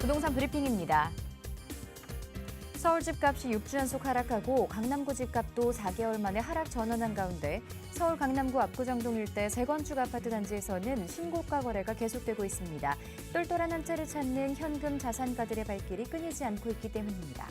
부동산 브리핑입니다. 서울 집값이 6주 연속 하락하고 강남구 집값도 4개월 만에 하락 전환한 가운데 서울 강남구 압구정동 일대 재건축 아파트 단지에서는 신고가 거래가 계속되고 있습니다. 똘똘한 한 채를 찾는 현금 자산가들의 발길이 끊이지 않고 있기 때문입니다.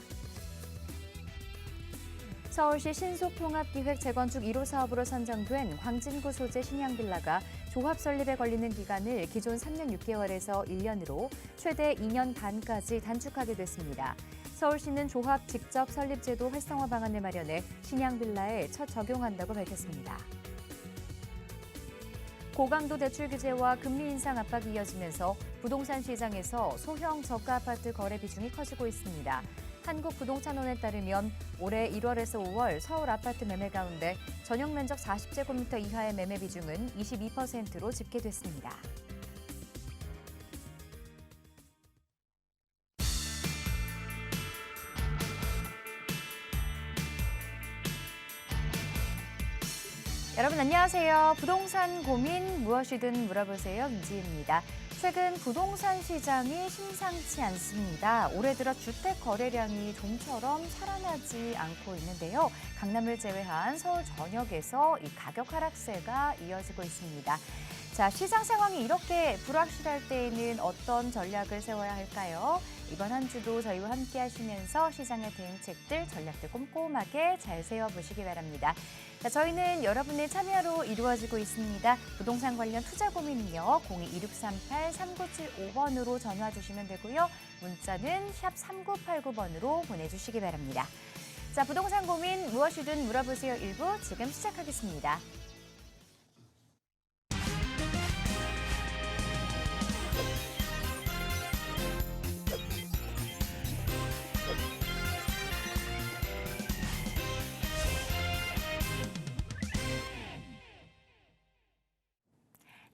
서울시 신속통합기획 재건축 1호 사업으로 선정된 광진구 소재 신양빌라가 조합 설립에 걸리는 기간을 기존 3년 6개월에서 1년으로 최대 2년 반까지 단축하게 됐습니다. 서울시는 조합 직접 설립 제도 활성화 방안을 마련해 신양빌라에 첫 적용한다고 밝혔습니다. 고강도 대출 규제와 금리 인상 압박이 이어지면서 부동산 시장에서 소형 저가 아파트 거래 비중이 커지고 있습니다. 한국부동산원에 따르면 올해 1월에서 5월 서울 아파트 매매 가운데 전용 면적 40제곱미터 이하의 매매 비중은 22%로 집계됐습니다. 여러분 안녕하세요. 부동산 고민 무엇이든 물어보세요. 김지혜입니다. 최근 부동산 시장이 심상치 않습니다. 올해 들어 주택 거래량이 좀처럼 살아나지 않고 있는데요. 강남을 제외한 서울 전역에서 이 가격 하락세가 이어지고 있습니다. 자, 시장 상황이 이렇게 불확실할 때에는 어떤 전략을 세워야 할까요? 이번 한 주도 저희와 함께 하시면서 시장의 대응책들, 전략들 꼼꼼하게 잘 세워보시기 바랍니다. 자, 저희는 여러분의 참여로 이루어지고 있습니다. 부동산 관련 투자 고민은요. 02-2638-3975번으로 전화 주시면 되고요. 문자는 샵 3989번으로 보내주시기 바랍니다. 자, 부동산 고민 무엇이든 물어보세요 1부 지금 시작하겠습니다.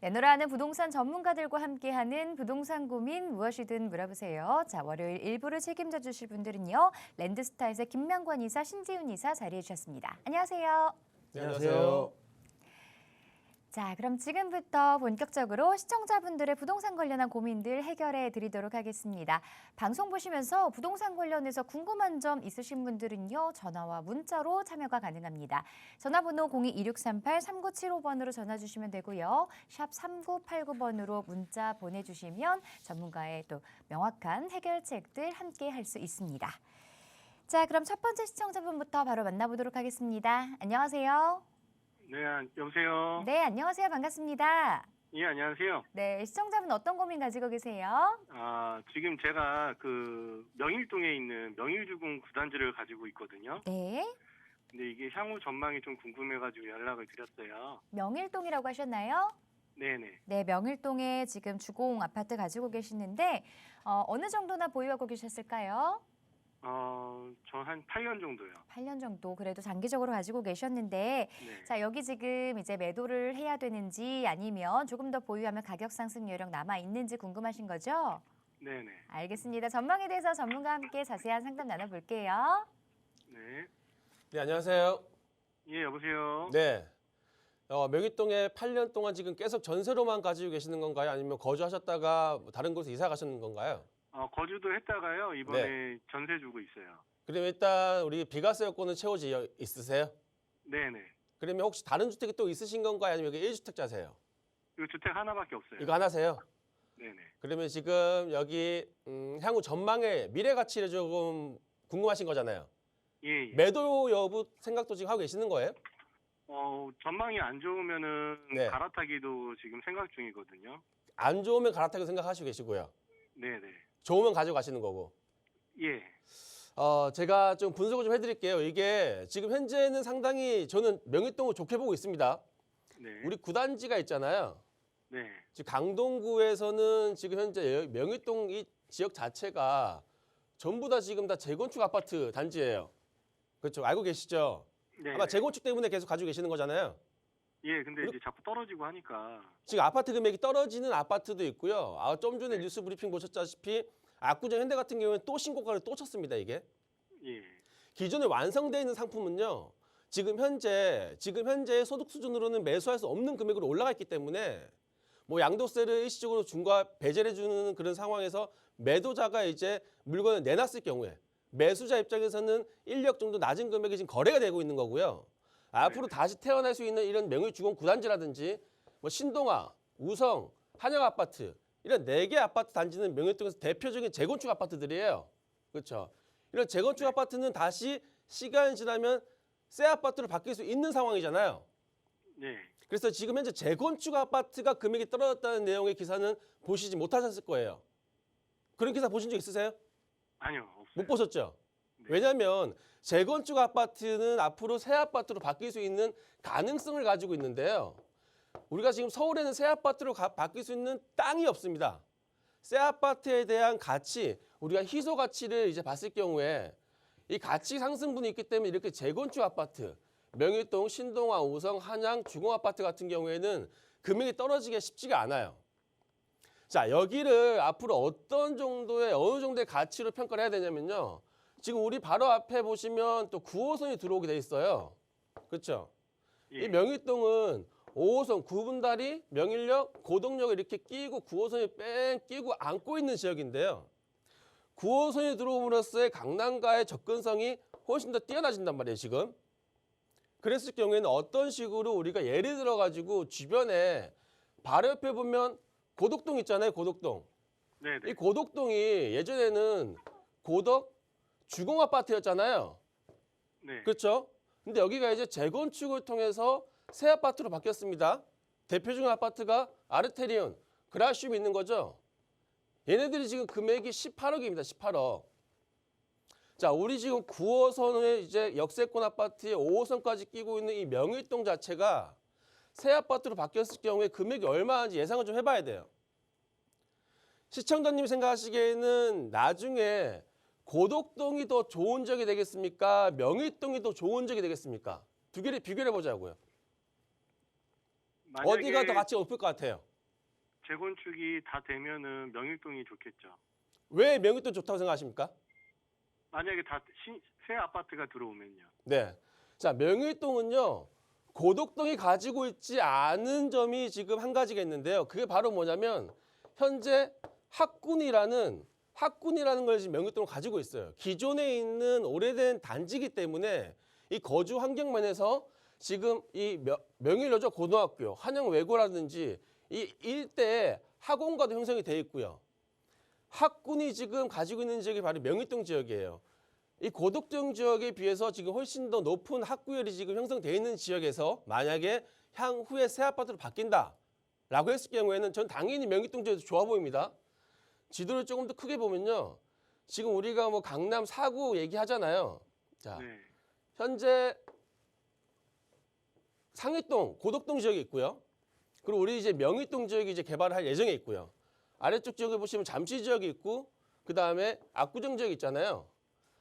내노라하는 부동산 전문가들과 함께하는 부동산 고민 무엇이든 물어보세요. 자, 월요일 1부를 책임져 주실 분들은요. 랜드스타에서 김명권 이사, 신지훈 이사 자리해 주셨습니다. 안녕하세요. 안녕하세요. 자, 그럼 지금부터 본격적으로 시청자분들의 부동산 관련한 고민들 해결해 드리도록 하겠습니다. 방송 보시면서 부동산 관련해서 궁금한 점 있으신 분들은요. 전화와 문자로 참여가 가능합니다. 전화번호 02-2638-3975번으로 전화 주시면 되고요. 샵 3989번으로 문자 보내주시면 전문가의 또 명확한 해결책들 함께 할 수 있습니다. 자, 그럼 첫 번째 시청자분부터 바로 만나보도록 하겠습니다. 안녕하세요. 네, 여보세요? 네, 안녕하세요. 반갑습니다. 예, 안녕하세요. 네, 시청자분 어떤 고민 가지고 계세요? 지금 제가 명일동에 있는 명일주공 구단지를 가지고 있거든요. 네, 근데 이게 향후 전망이 좀 궁금해가지고 연락을 드렸어요. 명일동이라고 하셨나요? 네네. 네, 명일동에 지금 주공 아파트 가지고 계시는데 어느 정도나 보유하고 계셨을까요? 저 한 8년 정도요. 8년 정도 그래도 장기적으로 가지고 계셨는데 네. 자, 여기 지금 이제 매도를 해야 되는지 아니면 조금 더 보유하면 가격 상승 여력 남아 있는지 궁금하신 거죠? 네네. 알겠습니다. 전망에 대해서 전문가와 함께 자세한 상담 나눠볼게요. 네. 네, 안녕하세요. 예, 여보세요? 네. 명일동에 8년 동안 지금 계속 전세로만 가지고 계시는 건가요? 아니면 거주하셨다가 다른 곳에 이사 가시는 건가요? 거주도 했다가요. 이번에 전세 주고 있어요. 그러면 일단 우리 비과세 요건은 채워져 있으세요? 네네. 그러면 혹시 다른 주택이 또 있으신 건가요? 아니면 여기 1주택자세요? 이거 주택 하나밖에 없어요. 이거 하나세요? 네네. 그러면 지금 여기 향후 전망의 미래 가치를 조금 궁금하신 거잖아요. 예, 예. 매도 여부 생각도 지금 하고 계시는 거예요? 전망이 안 좋으면은 네. 갈아타기도 지금 생각 중이거든요. 안 좋으면 갈아타기 생각하시고 계시고요. 네네. 좋으면 가져가시는 거고. 예. 제가 좀 분석을 좀 해드릴게요. 이게 지금 현재는 상당히 저는 명일동을 좋게 보고 있습니다. 네. 우리 구단지가 있잖아요. 네. 지금 강동구에서는 지금 현재 명일동 이 지역 자체가 전부 다 지금 다 재건축 아파트 단지예요. 그렇죠? 알고 계시죠? 네. 아마 재건축 때문에 계속 가지고 계시는 거잖아요. 예, 근데 이제 자꾸 떨어지고 하니까. 지금 아파트 금액이 떨어지는 아파트도 있고요. 좀 전에 뉴스 브리핑 보셨다시피 압구정 현대 같은 경우는 또 신고가를 또 쳤습니다, 이게. 예. 기존에 완성되어 있는 상품은요. 지금 현재 소득 수준으로는 매수할 수 없는 금액으로 올라가 있기 때문에 뭐 양도세를 일시적으로 중과 배제를 해주는 그런 상황에서 매도자가 이제 물건을 내놨을 경우에 매수자 입장에서는 1억 정도 낮은 금액이 지금 거래가 되고 있는 거고요. 앞으로 다시 태어날 수 있는 이런 명의주공 구단지라든지 뭐 신동아, 우성, 한영아파트 이런 4개 아파트 단지는 명의동에서 대표적인 재건축 아파트들이에요. 그렇죠. 이런 재건축 아파트는 다시 시간이 지나면 새 아파트로 바뀔 수 있는 상황이잖아요. 네. 그래서 지금 현재 재건축 아파트가 금액이 떨어졌다는 내용의 기사는 보시지 못하셨을 거예요. 그런 기사 보신 적 있으세요? 아니요, 없어요. 못 보셨죠? 네. 왜냐하면 재건축 아파트는 앞으로 새 아파트로 바뀔 수 있는 가능성을 가지고 있는데요. 우리가 지금 서울에는 새 아파트로 바뀔 수 있는 땅이 없습니다. 새 아파트에 대한 가치, 우리가 희소 가치를 이제 봤을 경우에 이 가치 상승분이 있기 때문에 이렇게 재건축 아파트, 명일동, 신동아, 우성, 한양, 주공아파트 같은 경우에는 금액이 떨어지기가 쉽지가 않아요. 자, 여기를 앞으로 어느 정도의 가치로 평가를 해야 되냐면요. 지금 우리 바로 앞에 보시면 또 9호선이 들어오게 돼 있어요. 그렇죠? 예. 이 명일동은 5호선, 구분다리, 명일역, 고덕역을 이렇게 끼고 9호선이 뺑 끼고 안고 있는 지역인데요. 9호선이 들어옴으로써 강남과의 접근성이 훨씬 더 뛰어나진단 말이에요, 지금. 그랬을 경우에는 어떤 식으로 우리가 예를 들어가지고 주변에 바로 옆에 보면 고덕동 있잖아요, 고덕동. 네네. 이 고덕동이 예전에는 고덕 주공아파트였잖아요. 네. 그렇죠? 근데 여기가 이제 재건축을 통해서 새 아파트로 바뀌었습니다. 대표적인 아파트가 아르테리온, 그라시움이 있는 거죠. 얘네들이 지금 금액이 18억입니다. 18억. 자, 우리 지금 9호선에 이제 역세권 아파트에 5호선까지 끼고 있는 이 명일동 자체가 새 아파트로 바뀌었을 경우에 금액이 얼마인지 예상을 좀 해봐야 돼요. 시청자님 생각하시기에는 나중에 고덕동이 더 좋은 지역이 되겠습니까? 명일동이 더 좋은 지역이 되겠습니까? 두 개를 비교해 보자고요. 만약에 어디가 더 가치가 높을 것 같아요? 재건축이 다 되면은 명일동이 좋겠죠. 왜 명일동 좋다고 생각하십니까? 만약에 다 새 아파트가 들어오면요. 네. 자, 명일동은요. 고덕동이 가지고 있지 않은 점이 지금 한 가지가 있는데요. 그게 바로 뭐냐면 현재 학군이라는 걸 지금 명일동을 가지고 있어요. 기존에 있는 오래된 단지이기 때문에 이 거주 환경 면에서 지금 이 명일여자 고등학교, 한양외고라든지 이 일대에 학원과도 형성이 돼 있고요. 학군이 지금 가지고 있는 지역이 바로 명일동 지역이에요. 이 고덕동 지역에 비해서 지금 훨씬 더 높은 학구열이 지금 형성되어 있는 지역에서 만약에 향후에 새 아파트로 바뀐다라고 했을 경우에는 전 당연히 명일동 지역이 좋아 보입니다. 지도를 조금 더 크게 보면요. 지금 우리가 뭐 강남 4구 얘기하잖아요. 자, 네. 현재 상일동, 고덕동 지역이 있고요. 그리고 우리 이제 명일동 지역이 이제 개발을 할 예정에 있고요. 아래쪽 지역에 보시면 잠시 지역이 있고 그 다음에 압구정 지역이 있잖아요.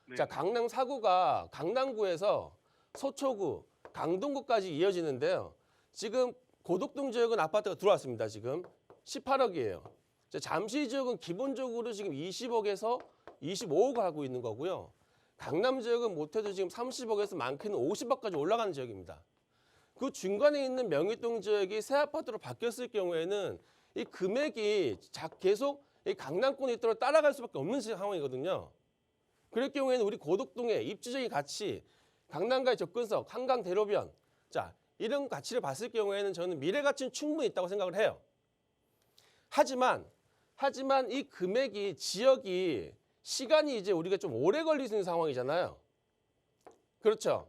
네. 자, 강남 4구가 강남구에서 서초구, 강동구까지 이어지는데요. 지금 고덕동 지역은 아파트가 들어왔습니다. 지금 18억이에요. 잠시 지역은 기본적으로 지금 20억에서 25억 하고 있는 거고요. 강남 지역은 못해도 지금 30억에서 많게는 50억까지 올라가는 지역입니다. 그 중간에 있는 명일동 지역이 새 아파트로 바뀌었을 경우에는 이 금액이 계속 이 강남권에 있도록 따라갈 수밖에 없는 상황이거든요. 그럴 경우에는 우리 고덕동의 입지적인 가치, 강남과의 접근성, 한강 대로변, 자, 이런 가치를 봤을 경우에는 저는 미래 가치는 충분히 있다고 생각을 해요. 하지만 이 금액이 지역이 시간이 이제 우리가 좀 오래 걸릴 수 있는 상황이잖아요. 그렇죠?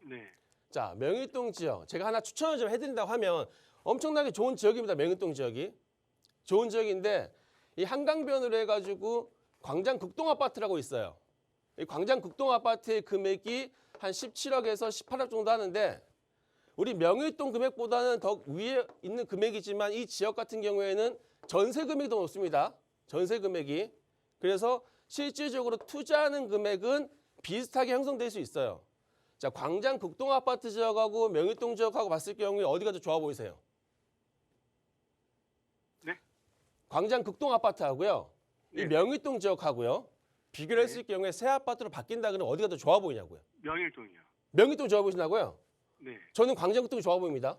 네. 자, 명일동 지역 제가 하나 추천을 좀 해드린다고 하면 엄청나게 좋은 지역입니다. 명일동 지역이 좋은 지역인데 이 한강변으로 해가지고 광장 극동 아파트라고 있어요. 이 광장 극동 아파트의 금액이 한 17억에서 18억 정도 하는데 우리 명일동 금액보다는 더 위에 있는 금액이지만 이 지역 같은 경우에는 전세 금액이 더 높습니다. 전세 금액이. 그래서 실질적으로 투자하는 금액은 비슷하게 형성될 수 있어요. 자, 광장 극동 아파트 지역하고 명일동 지역하고 봤을 경우에 어디가 더 좋아 보이세요? 네? 광장 극동 아파트하고요. 네. 이 명일동 지역하고요. 비교를 했을 경우에 새 아파트로 바뀐다 그러면 어디가 더 좋아 보이냐고요. 명일동이요. 명일동 좋아 보이신다고요? 네. 저는 광장 극동이 좋아 보입니다.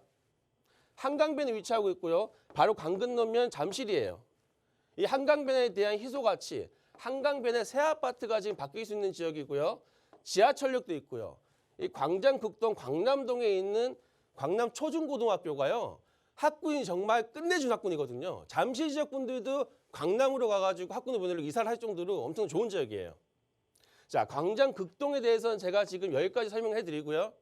한강변에 위치하고 있고요. 바로 강 건너면 잠실이에요. 이 한강변에 대한 희소 가치, 한강변에 새 아파트가 지금 바뀔 수 있는 지역이고요. 지하철역도 있고요. 이 광장 극동 광남동에 있는 광남 초중고등학교가요. 학군이 정말 끝내준 학군이거든요. 잠실 지역 분들도 광남으로 가가지고 학군을 보내려고 이사를 할 정도로 엄청 좋은 지역이에요. 자, 광장 극동에 대해서는 제가 지금 여기까지 설명해 드리고요.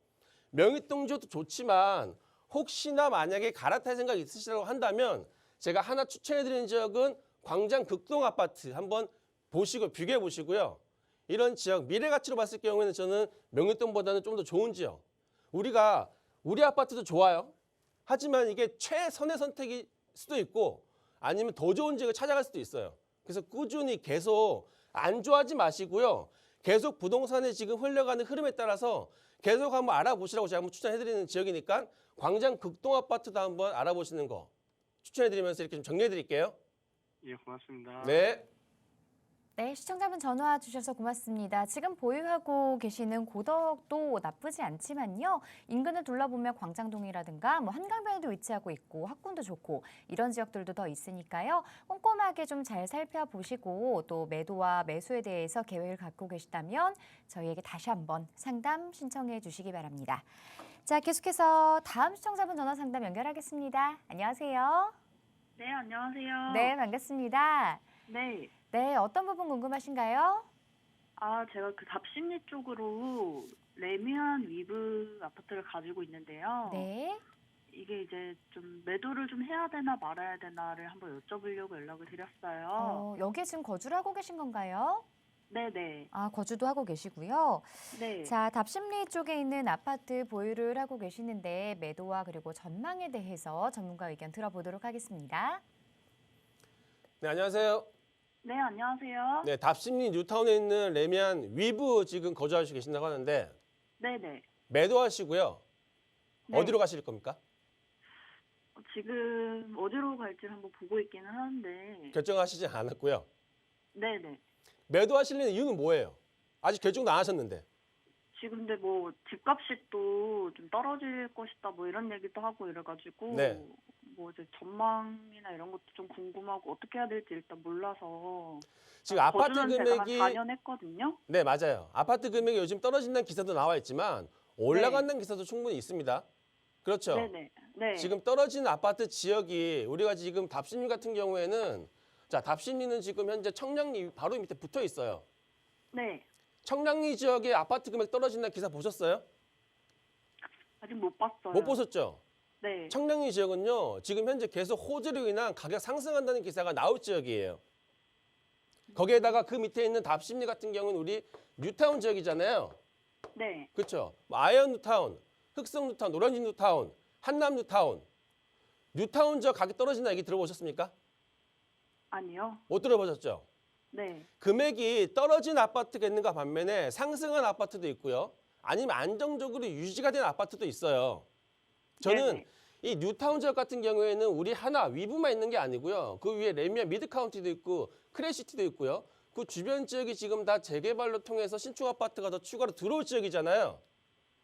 명희동 지역도 좋지만 혹시나 만약에 갈아탈 생각이 있으시다고 한다면 제가 하나 추천해 드리는 지역은 광장 극동 아파트 한번 보시고 비교해 보시고요. 이런 지역 미래 가치로 봤을 경우에는 저는 명희동보다는 좀 더 좋은 지역. 우리 아파트도 좋아요. 하지만 이게 최선의 선택일 수도 있고 아니면 더 좋은 지역을 찾아갈 수도 있어요. 그래서 꾸준히 계속 안 좋아하지 마시고요. 계속 부동산에 지금 흘러가는 흐름에 따라서 계속 한번 알아보시라고 제가 한번 추천해드리는 지역이니까 광장 극동 아파트도 한번 알아보시는 거 추천해드리면서 이렇게 좀 정리해드릴게요. 예, 고맙습니다. 네. 네, 시청자분 전화 주셔서 고맙습니다. 지금 보유하고 계시는 고덕도 나쁘지 않지만요. 인근을 둘러보면 광장동이라든가 한강변에도 위치하고 있고 학군도 좋고 이런 지역들도 더 있으니까요. 꼼꼼하게 좀 잘 살펴보시고 또 매도와 매수에 대해서 계획을 갖고 계시다면 저희에게 다시 한번 상담 신청해 주시기 바랍니다. 자, 계속해서 다음 시청자분 전화 상담 연결하겠습니다. 안녕하세요. 네, 안녕하세요. 네, 반갑습니다. 네. 네, 어떤 부분 궁금하신가요? 제가 그 답심리 쪽으로 레미안 위브 아파트를 가지고 있는데요. 네. 이게 이제 좀 매도를 좀 해야 되나 말아야 되나를 한번 여쭤보려고 연락을 드렸어요. 여기에 지금 거주를 하고 계신 건가요? 네네. 거주도 하고 계시고요. 네. 자, 답심리 쪽에 있는 아파트 보유를 하고 계시는데 매도와 그리고 전망에 대해서 전문가 의견 들어보도록 하겠습니다. 네, 안녕하세요. 네, 안녕하세요. 네, 답심리 뉴타운에 있는 레미안 위브 지금 거주하시고 계신다고 하는데 네네. 매도하시고요. 네. 어디로 가실 겁니까? 지금 어디로 갈지를 한번 보고 있기는 하는데. 결정하시지 않았고요. 네네. 매도하시려는 이유는 뭐예요? 아직 결정도 안 하셨는데. 지금 근데 집값이 또 좀 떨어질 것이다 이런 얘기도 하고 이래가지고 네. 이제 전망이나 이런 것도 좀 궁금하고 어떻게 해야 될지 일단 몰라서 지금 아파트 거주는 제가 한 금액이 4년 했거든요. 네, 맞아요. 아파트 금액이 요즘 떨어진다는 기사도 나와 있지만 올라간다는 기사도 충분히 있습니다. 그렇죠? 네네. 네. 지금 떨어지는 아파트 지역이 우리가 지금 답심리 같은 경우에는 자, 답심리는 지금 현재 청량리 바로 밑에 붙어 있어요. 네. 청량리 지역의 아파트 금액 떨어진다는 기사 보셨어요? 아직 못 봤어요. 못 보셨죠? 네. 청량리 지역은요. 지금 현재 계속 호재로 인한 가격 상승한다는 기사가 나올 지역이에요. 거기에다가 그 밑에 있는 답심리 같은 경우는 우리 뉴타운 지역이잖아요. 네. 그렇죠? 아이언 뉴타운, 흑성 뉴타운, 노량진 뉴타운, 한남 뉴타운. 뉴타운 지역 가격 떨어진다는 얘기 들어보셨습니까? 아니요. 못 들어보셨죠? 네. 금액이 떨어진 아파트가 있는가 반면에 상승한 아파트도 있고요. 아니면 안정적으로 유지가 된 아파트도 있어요. 저는 네네. 이 뉴타운 지역 같은 경우에는 우리 하나 위브만 있는 게 아니고요. 그 위에 레미안 미드카운티도 있고 크레시티도 있고요. 그 주변 지역이 지금 다 재개발로 통해서 신축 아파트가 더 추가로 들어올 지역이잖아요.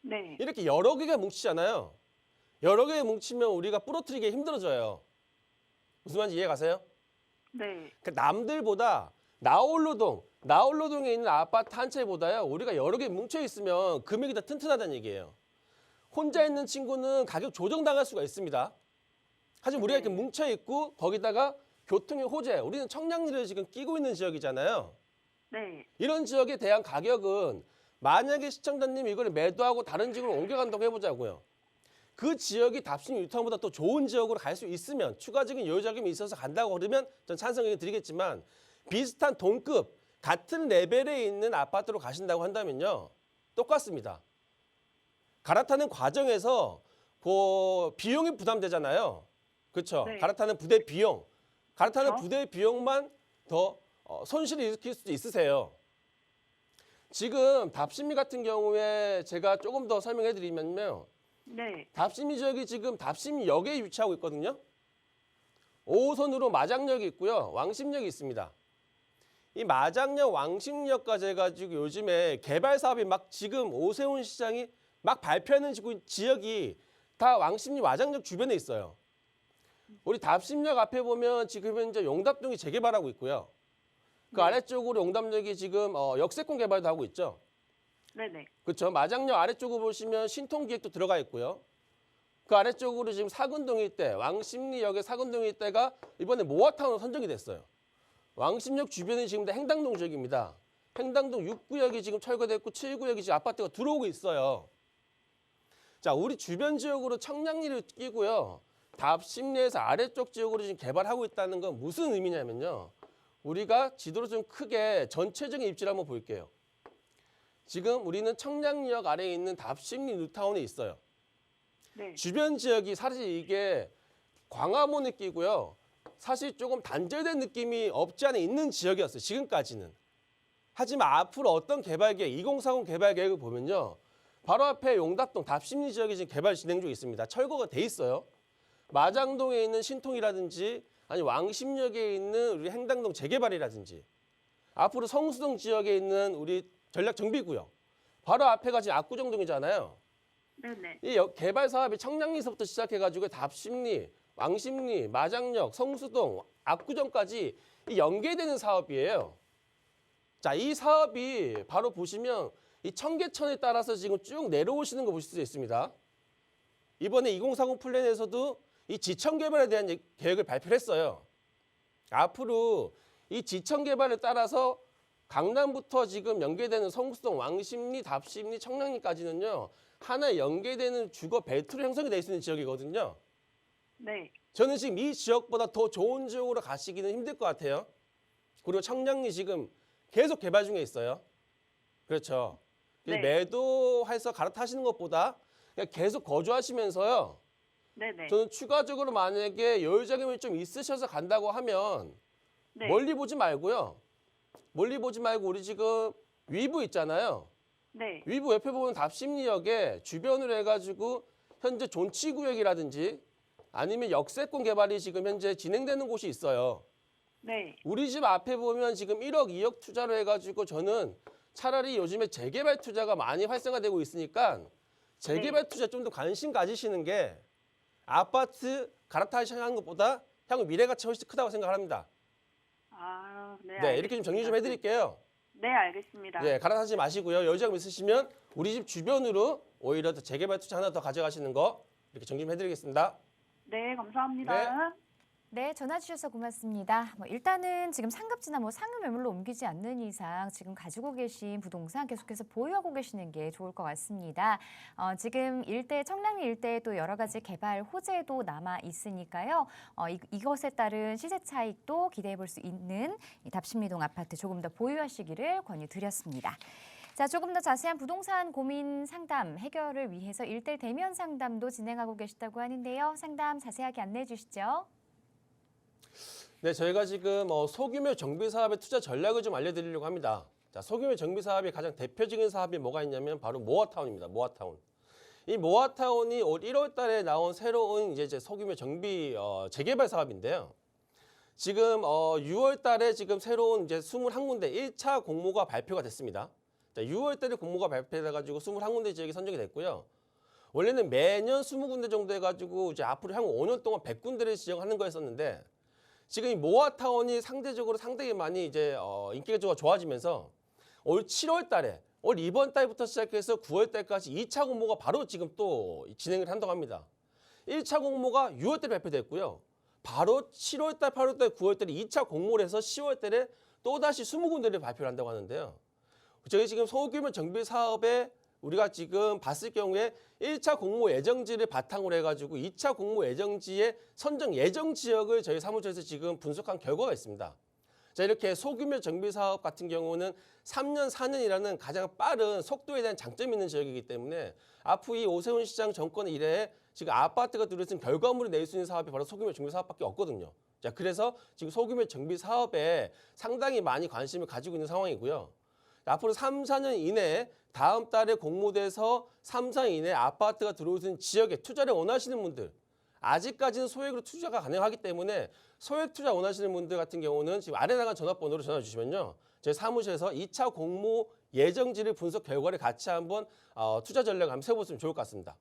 네. 이렇게 여러 개가 뭉치잖아요. 여러 개가 뭉치면 우리가 부러뜨리기 힘들어져요. 무슨 말인지 이해 가세요? 네. 그 남들보다 나홀로동에 있는 아파트 한 채보다요. 우리가 여러 개 뭉쳐 있으면 금액이 더 튼튼하다는 얘기예요. 혼자 있는 친구는 가격 조정당할 수가 있습니다. 하지만 우리가 이렇게 뭉쳐 있고 거기다가 교통의 호재, 우리는 청량리를 지금 끼고 있는 지역이잖아요. 네. 이런 지역에 대한 가격은 만약에 시청자님이 이걸 매도하고 다른 지역으로 옮겨간다고 해보자고요. 그 지역이 답심 뉴타운보다 또 좋은 지역으로 갈 수 있으면 추가적인 여유 자금이 있어서 간다고 그러면 전 찬성 의견 드리겠지만 비슷한 동급 같은 레벨에 있는 아파트로 가신다고 한다면요. 똑같습니다. 갈아타는 과정에서 그 비용이 부담되잖아요. 그렇죠? 네. 갈아타는 부대 비용. 갈아타는 그렇죠. 부대 비용만 더 손실을 일으킬 수도 있으세요. 지금 답심리 같은 경우에 제가 조금 더 설명해 드리면요. 네. 답심리 지역이 지금 답심역에 위치하고 있거든요. 5호선으로 마장역이 있고요. 왕십역이 있습니다. 이 마장역, 왕십역까지 해가지고 요즘에 개발 사업이 막 지금 오세훈 시장이 막 발표하는 지역이 다 왕십리 마장역 주변에 있어요. 우리 답십역 앞에 보면 지금 현재 용답동이 재개발하고 있고요. 그 네. 아래쪽으로 용답역이 지금 역세권 개발도 하고 있죠. 네네. 그렇죠. 마장역 아래쪽으로 보시면 신통기획도 들어가 있고요. 그 아래쪽으로 지금 사근동 일대, 왕십리역의 사근동 일대가 이번에 모아타운으로 선정이 됐어요. 왕십역 주변이 지금 다 행당동 지역입니다. 행당동 6구역이 지금 철거됐고 7구역이 지금 아파트가 들어오고 있어요. 자, 우리 주변 지역으로 청량리를 끼고요. 답십리에서 아래쪽 지역으로 지금 개발하고 있다는 건 무슨 의미냐면요. 우리가 지도로 좀 크게 전체적인 입지를 한번 볼게요. 지금 우리는 청량리역 아래에 있는 답십리 뉴타운에 있어요. 네. 주변 지역이 사실 이게 광화문을 끼고요. 사실 조금 단절된 느낌이 없지 않아 있는 지역이었어요. 지금까지는. 하지만 앞으로 어떤 개발 계획, 2040 개발 계획을 보면요. 바로 앞에 용답동, 답십리 지역이 지금 개발 진행 중에 있습니다. 철거가 돼 있어요. 마장동에 있는 신통이라든지 아니 왕십역에 있는 우리 행당동 재개발이라든지 앞으로 성수동 지역에 있는 우리 전략정비구역 바로 앞에가 지금 압구정동이잖아요. 네네. 이 개발 사업이 청량리서부터 시작해가지고 답십리, 왕십리, 마장역, 성수동, 압구정까지 연계되는 사업이에요. 자, 이 사업이 바로 보시면 이 청계천에 따라서 지금 쭉 내려오시는 거 보실 수 있습니다. 이번에 2040 플랜에서도 이 지천 개발에 대한 계획을 발표를 했어요. 앞으로 이 지천 개발에 따라서 강남부터 지금 연계되는 성수동, 왕십리, 답십리, 청량리까지는요. 하나의 연계되는 주거 벨트로 형성이 돼 있는 지역이거든요. 네. 저는 지금 이 지역보다 더 좋은 지역으로 가시기는 힘들 것 같아요. 그리고 청량리 지금 계속 개발 중에 있어요. 그렇죠. 네. 매도해서 갈아타시는 것보다 그냥 계속 거주하시면서요. 네네. 저는 추가적으로 만약에 여유 자금이 좀 있으셔서 간다고 하면 네. 멀리 보지 말고요. 멀리 보지 말고 우리 지금 위브 있잖아요. 네. 위브 옆에 보면 답십리역에 주변으로 해가지고 현재 존치구역이라든지 아니면 역세권 개발이 지금 현재 진행되는 곳이 있어요. 네. 우리 집 앞에 보면 지금 1억, 2억 투자로 해가지고 저는 차라리 요즘에 재개발 투자가 많이 활성화되고 있으니까 재개발 투자 좀 더 관심 가지시는 게 아파트 갈아타시는 것보다 향후 미래 가치 훨씬 크다고 생각합니다. 아, 네. 네, 이렇게 좀 정리 좀 해드릴게요. 네, 알겠습니다. 네, 갈아타지 마시고요. 여유자금 있으시면 우리 집 주변으로 오히려 더 재개발 투자 하나 더 가져가시는 거 이렇게 정리 좀 해드리겠습니다. 네, 감사합니다. 네, 전화 주셔서 고맙습니다. 일단은 지금 상급지나 상급 매물로 옮기지 않는 이상 지금 가지고 계신 부동산 계속해서 보유하고 계시는 게 좋을 것 같습니다. 지금 일대 청량리 일대에 또 여러 가지 개발 호재도 남아 있으니까요. 이것에 따른 시세 차익도 기대해 볼 수 있는 이 답십리동 아파트 조금 더 보유하시기를 권유드렸습니다. 자, 조금 더 자세한 부동산 고민 상담 해결을 위해서 1대1 대면 상담도 진행하고 계시다고 하는데요. 상담 자세하게 안내해 주시죠. 네, 저희가 지금 소규모 정비 사업의 투자 전략을 좀 알려드리려고 합니다. 자, 소규모 정비 사업의 가장 대표적인 사업이 뭐가 있냐면 바로 모아타운입니다. 모아타운. 이 모아타운이 올 1월 달에 나온 새로운 이제 소규모 정비 재개발 사업인데요. 지금 6월 달에 지금 새로운 이제 21군데 1차 공모가 발표가 됐습니다. 자, 6월 달에 공모가 발표돼 가지고 21군데 지역이 선정이 됐고요. 원래는 매년 20군데 정도 해 가지고 이제 앞으로 향후 5년 동안 100군데를 지정하는 거였었는데 지금 이 모아타운이 상대적으로 상당히 많이 이제 인기가 좋아지면서 올 7월 달에 올 이번 달부터 시작해서 9월 달까지 2차 공모가 바로 지금 또 진행을 한다고 합니다. 1차 공모가 6월 달에 발표됐고요. 바로 7월 달, 8월 달, 9월 달에 2차 공모를 해서 10월 달에 또다시 20군데를 발표를 한다고 하는데요. 저희 지금 소규모 정비 사업에 우리가 지금 봤을 경우에 1차 공모 예정지를 바탕으로 해가지고 2차 공모 예정지의 선정 예정 지역을 저희 사무처에서 지금 분석한 결과가 있습니다. 자, 이렇게 소규모 정비 사업 같은 경우는 3년, 4년이라는 가장 빠른 속도에 대한 장점이 있는 지역이기 때문에 앞으로 이 오세훈 시장 정권 이래에 지금 아파트가 들어선 결과물을 낼 수 있는 사업이 바로 소규모 정비 사업밖에 없거든요. 자, 그래서 지금 소규모 정비 사업에 상당히 많이 관심을 가지고 있는 상황이고요. 앞으로 3, 4년 이내에 다음 달에 공모돼서 3, 4년 이내에 아파트가 들어올 수 있는 지역에 투자를 원하시는 분들 아직까지는 소액으로 투자가 가능하기 때문에 소액 투자 원하시는 분들 같은 경우는 지금 아래 나간 전화번호로 전화 주시면요. 저희 사무실에서 2차 공모 예정지를 분석 결과를 같이 한번 투자 전략을 한번 세워보시면 좋을 것 같습니다.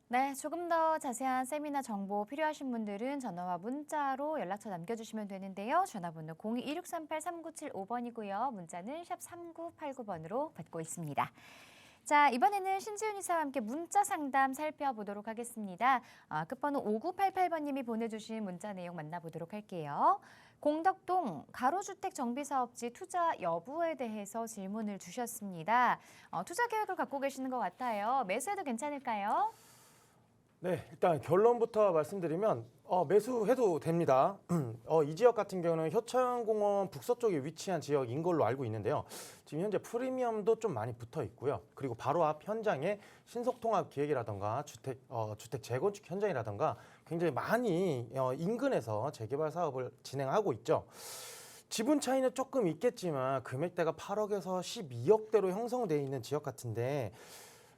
네, 조금 더 자세한 세미나 정보 필요하신 분들은 전화와 문자로 연락처 남겨주시면 되는데요. 전화번호 02-2638-3975번이고요. 문자는 샵 3989번으로 받고 있습니다. 자, 이번에는 신지훈 이사와 함께 문자 상담 살펴보도록 하겠습니다. 끝번호 5988번님이 보내주신 문자 내용 만나보도록 할게요. 공덕동 가로주택 정비사업지 투자 여부에 대해서 질문을 주셨습니다. 투자 계획을 갖고 계시는 것 같아요. 매수해도 괜찮을까요? 네, 일단 결론부터 말씀드리면 매수해도 됩니다. 이 지역 같은 경우는 효창공원 북서쪽에 위치한 지역인 걸로 알고 있는데요. 지금 현재 프리미엄도 좀 많이 붙어 있고요. 그리고 바로 앞 현장에 신속통합 기획이라던가 주택 재건축 현장이라던가 굉장히 많이 인근에서 재개발 사업을 진행하고 있죠. 지분 차이는 조금 있겠지만 금액대가 8억에서 12억대로 형성되어 있는 지역 같은데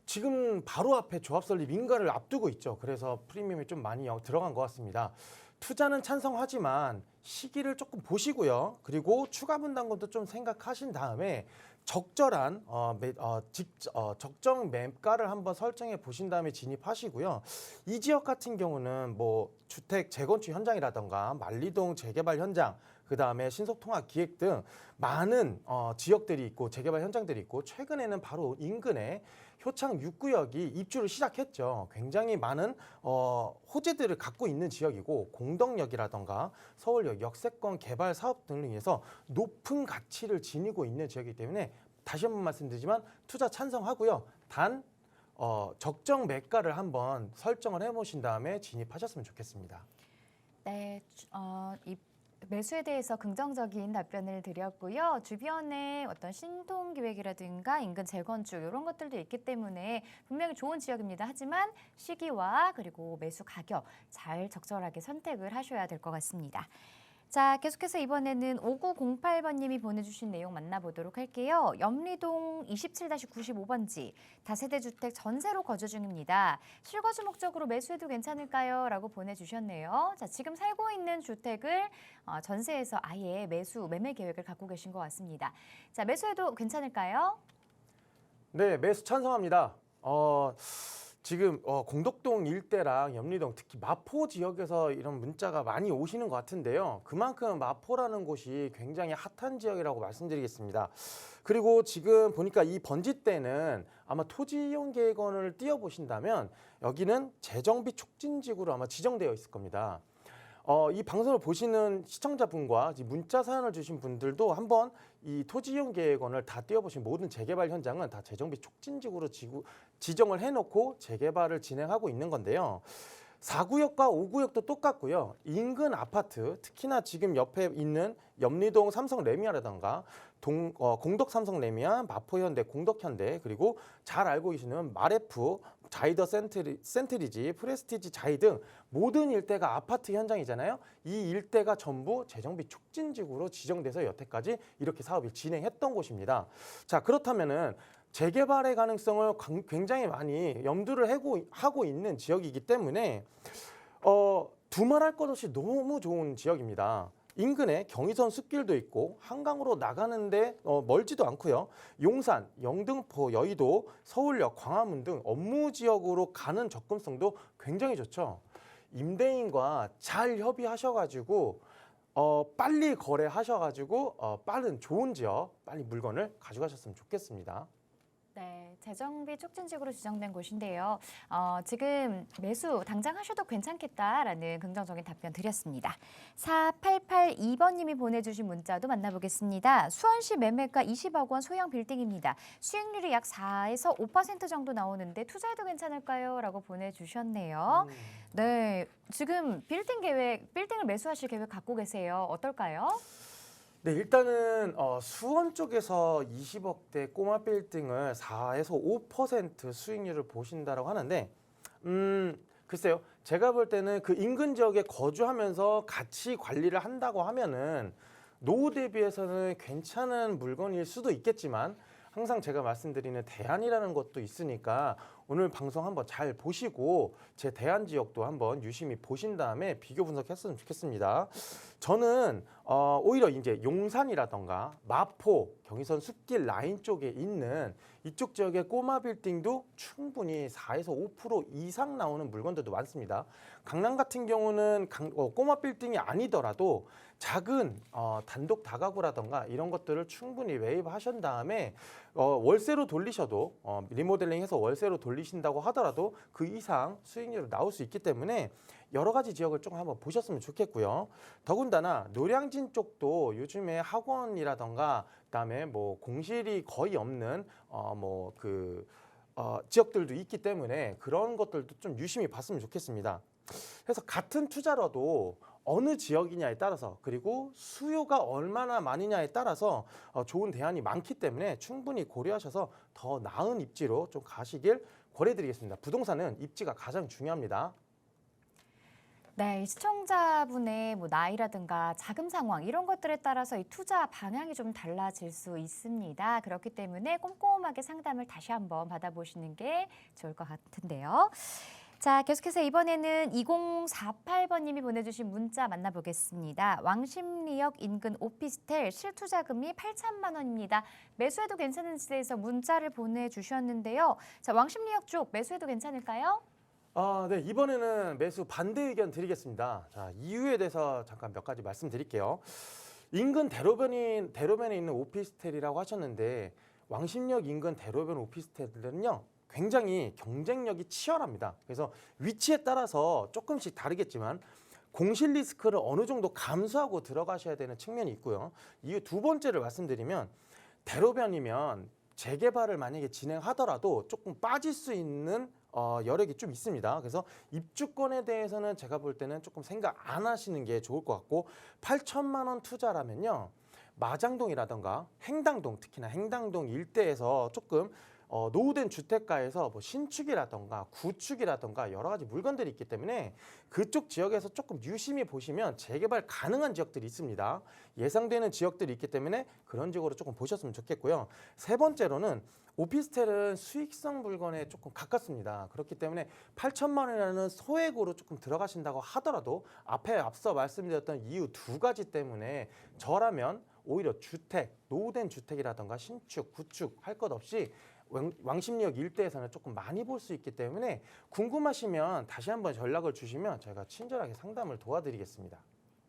지금 바로 앞에 조합 설립 인가를 앞두고 있죠. 그래서 프리미엄이 좀 많이 들어간 것 같습니다. 투자는 찬성하지만 시기를 조금 보시고요. 그리고 추가 분담금도 좀 생각하신 다음에 적절한 적정 매가를 한번 설정해 보신 다음에 진입하시고요. 이 지역 같은 경우는 뭐 주택 재건축 현장이라던가 만리동 재개발 현장, 그다음에 신속통합 기획 등 많은 지역들이 있고 재개발 현장들이 있고 최근에는 바로 인근에 효창 6구역이 입주를 시작했죠. 굉장히 많은 호재들을 갖고 있는 지역이고 공덕역이라던가 서울역 역세권 개발 사업 등을 위해서 높은 가치를 지니고 있는 지역이기 때문에 다시 한번 말씀드리지만 투자 찬성하고요. 단 적정 매가를 한번 설정을 해보신 다음에 진입하셨으면 좋겠습니다. 네, 이 매수에 대해서 긍정적인 답변을 드렸고요. 주변에 어떤 신통 기획이라든가 인근 재건축 이런 것들도 있기 때문에 분명히 좋은 지역입니다. 하지만 시기와 그리고 매수 가격 잘 적절하게 선택을 하셔야 될 것 같습니다. 자, 계속해서 이번에는 5908번님이 보내주신 내용 만나보도록 할게요. 염리동 27-95번지 다세대 주택 전세로 거주 중입니다. 실거주 목적으로 매수해도 괜찮을까요? 라고 보내주셨네요. 자, 지금 살고 있는 주택을 전세에서 아예 매매 계획을 갖고 계신 것 같습니다. 자, 매수해도 괜찮을까요? 네, 매수 찬성합니다. 지금 공덕동 일대랑 염리동 특히 마포 지역에서 이런 문자가 많이 오시는 것 같은데요. 그만큼 마포라는 곳이 굉장히 핫한 지역이라고 말씀드리겠습니다. 그리고 지금 보니까 이 번지 때는 아마 토지이용계획원을 띄워보신다면 여기는 재정비 촉진지구로 아마 지정되어 있을 겁니다. 이 방송을 보시는 시청자분과 문자 사연을 주신 분들도 한번 이 토지이용계획원을 다 띄워보신 모든 재개발 현장은 다 재정비 촉진지구로 지정을 해놓고 재개발을 진행하고 있는 건데요. 4구역과 5구역도 똑같고요. 인근 아파트, 특히나 지금 옆에 있는 염리동 삼성레미아라던가 공덕 삼성레미아, 마포현대, 공덕현대, 그리고 잘 알고 계시는 마레프, 자이더 센트리지, 프레스티지 자이 등 모든 일대가 아파트 현장이잖아요. 이 일대가 전부 재정비 촉진지구로 지정돼서 여태까지 이렇게 사업을 진행했던 곳입니다. 자, 그렇다면은 재개발의 가능성을 굉장히 많이 염두를 하고 있는 지역이기 때문에 두말할 것 없이 너무 좋은 지역입니다. 인근에 경의선 숲길도 있고 한강으로 나가는데 멀지도 않고요. 용산, 영등포, 여의도, 서울역, 광화문 등 업무 지역으로 가는 접근성도 굉장히 좋죠. 임대인과 잘 협의하셔가지고 빨리 거래하셔가지고 빠른 좋은 지역, 빨리 물건을 가져가셨으면 좋겠습니다. 네, 재정비 촉진지구로 지정된 곳인데요. 지금 매수 당장 하셔도 괜찮겠다라는 긍정적인 답변 드렸습니다. 4882번님이 보내주신 문자도 만나보겠습니다. 수원시 매매가 20억 원 소형 빌딩입니다. 수익률이 약 4에서 5% 정도 나오는데 투자해도 괜찮을까요? 라고 보내주셨네요. 네, 지금 빌딩을 매수하실 계획 갖고 계세요. 어떨까요? 네, 일단은 수원 쪽에서 20억대 꼬마 빌딩을 4에서 5% 수익률을 보신다라고 하는데 글쎄요. 제가 볼 때는 그 인근 지역에 거주하면서 같이 관리를 한다고 하면은 노후 대비해서는 괜찮은 물건일 수도 있겠지만 항상 제가 말씀드리는 대안이라는 것도 있으니까 오늘 방송 한번 잘 보시고 제 대안 지역도 한번 유심히 보신 다음에 비교 분석했으면 좋겠습니다. 저는 오히려 이제 용산이라던가 마포, 경의선 숲길 라인 쪽에 있는 이쪽 지역의 꼬마 빌딩도 충분히 4에서 5% 이상 나오는 물건들도 많습니다. 강남 같은 경우는 꼬마 빌딩이 아니더라도 작은 단독 다가구라던가 이런 것들을 충분히 매입하신 다음에 월세로 돌리셔도 리모델링해서 월세로 돌리신다고 하더라도 그 이상 수익률이 나올 수 있기 때문에 여러 가지 지역을 조금 한번 보셨으면 좋겠고요. 더군다나 노량진 쪽도 요즘에 학원이라던가 그다음에 뭐 공실이 거의 없는 지역들도 있기 때문에 그런 것들도 좀 유심히 봤으면 좋겠습니다. 그래서 같은 투자라도 어느 지역이냐에 따라서 그리고 수요가 얼마나 많으냐에 따라서 좋은 대안이 많기 때문에 충분히 고려하셔서 더 나은 입지로 좀 가시길 권해드리겠습니다. 부동산은 입지가 가장 중요합니다. 네, 이 시청자분의 뭐 나이라든가 자금 상황 이런 것들에 따라서 이 투자 방향이 좀 달라질 수 있습니다. 그렇기 때문에 꼼꼼하게 상담을 다시 한번 받아보시는 게 좋을 것 같은데요. 자, 계속해서 이번에는 2048번님이 보내주신 문자 만나보겠습니다. 왕십리역 인근 오피스텔 실투자금이 8천만 원입니다. 매수해도 괜찮은지에서 문자를 보내주셨는데요. 자, 왕십리역 쪽 매수해도 괜찮을까요? 네, 이번에는 매수 반대 의견 드리겠습니다. 자, 이유에 대해서 잠깐 몇 가지 말씀드릴게요. 인근 대로변에 있는 오피스텔이라고 하셨는데 왕십리역 인근 대로변 오피스텔들은요. 굉장히 경쟁력이 치열합니다. 그래서 위치에 따라서 조금씩 다르겠지만 공실 리스크를 어느 정도 감수하고 들어가셔야 되는 측면이 있고요. 이유 두 번째를 말씀드리면 대로변이면 재개발을 만약에 진행하더라도 조금 빠질 수 있는 여력이 좀 있습니다. 그래서 입주권에 대해서는 제가 볼 때는 조금 생각 안 하시는 게 좋을 것 같고 8천만 원 투자라면요. 마장동이라던가 행당동, 특히나 행당동 일대에서 조금 노후된 주택가에서 뭐 신축이라던가 구축이라던가 여러 가지 물건들이 있기 때문에 그쪽 지역에서 조금 유심히 보시면 재개발 가능한 지역들이 있습니다. 예상되는 지역들이 있기 때문에 그런 지역으로 조금 보셨으면 좋겠고요. 세 번째로는 오피스텔은 수익성 물건에 조금 가깝습니다. 그렇기 때문에 8천만 원이라는 소액으로 조금 들어가신다고 하더라도 앞서 말씀드렸던 이유 두 가지 때문에 저라면 오히려 주택, 노후된 주택이라던가 신축, 구축 할 것 없이 왕십리역 일대에서는 조금 많이 볼 수 있기 때문에 궁금하시면 다시 한번 연락을 주시면 저희가 친절하게 상담을 도와드리겠습니다.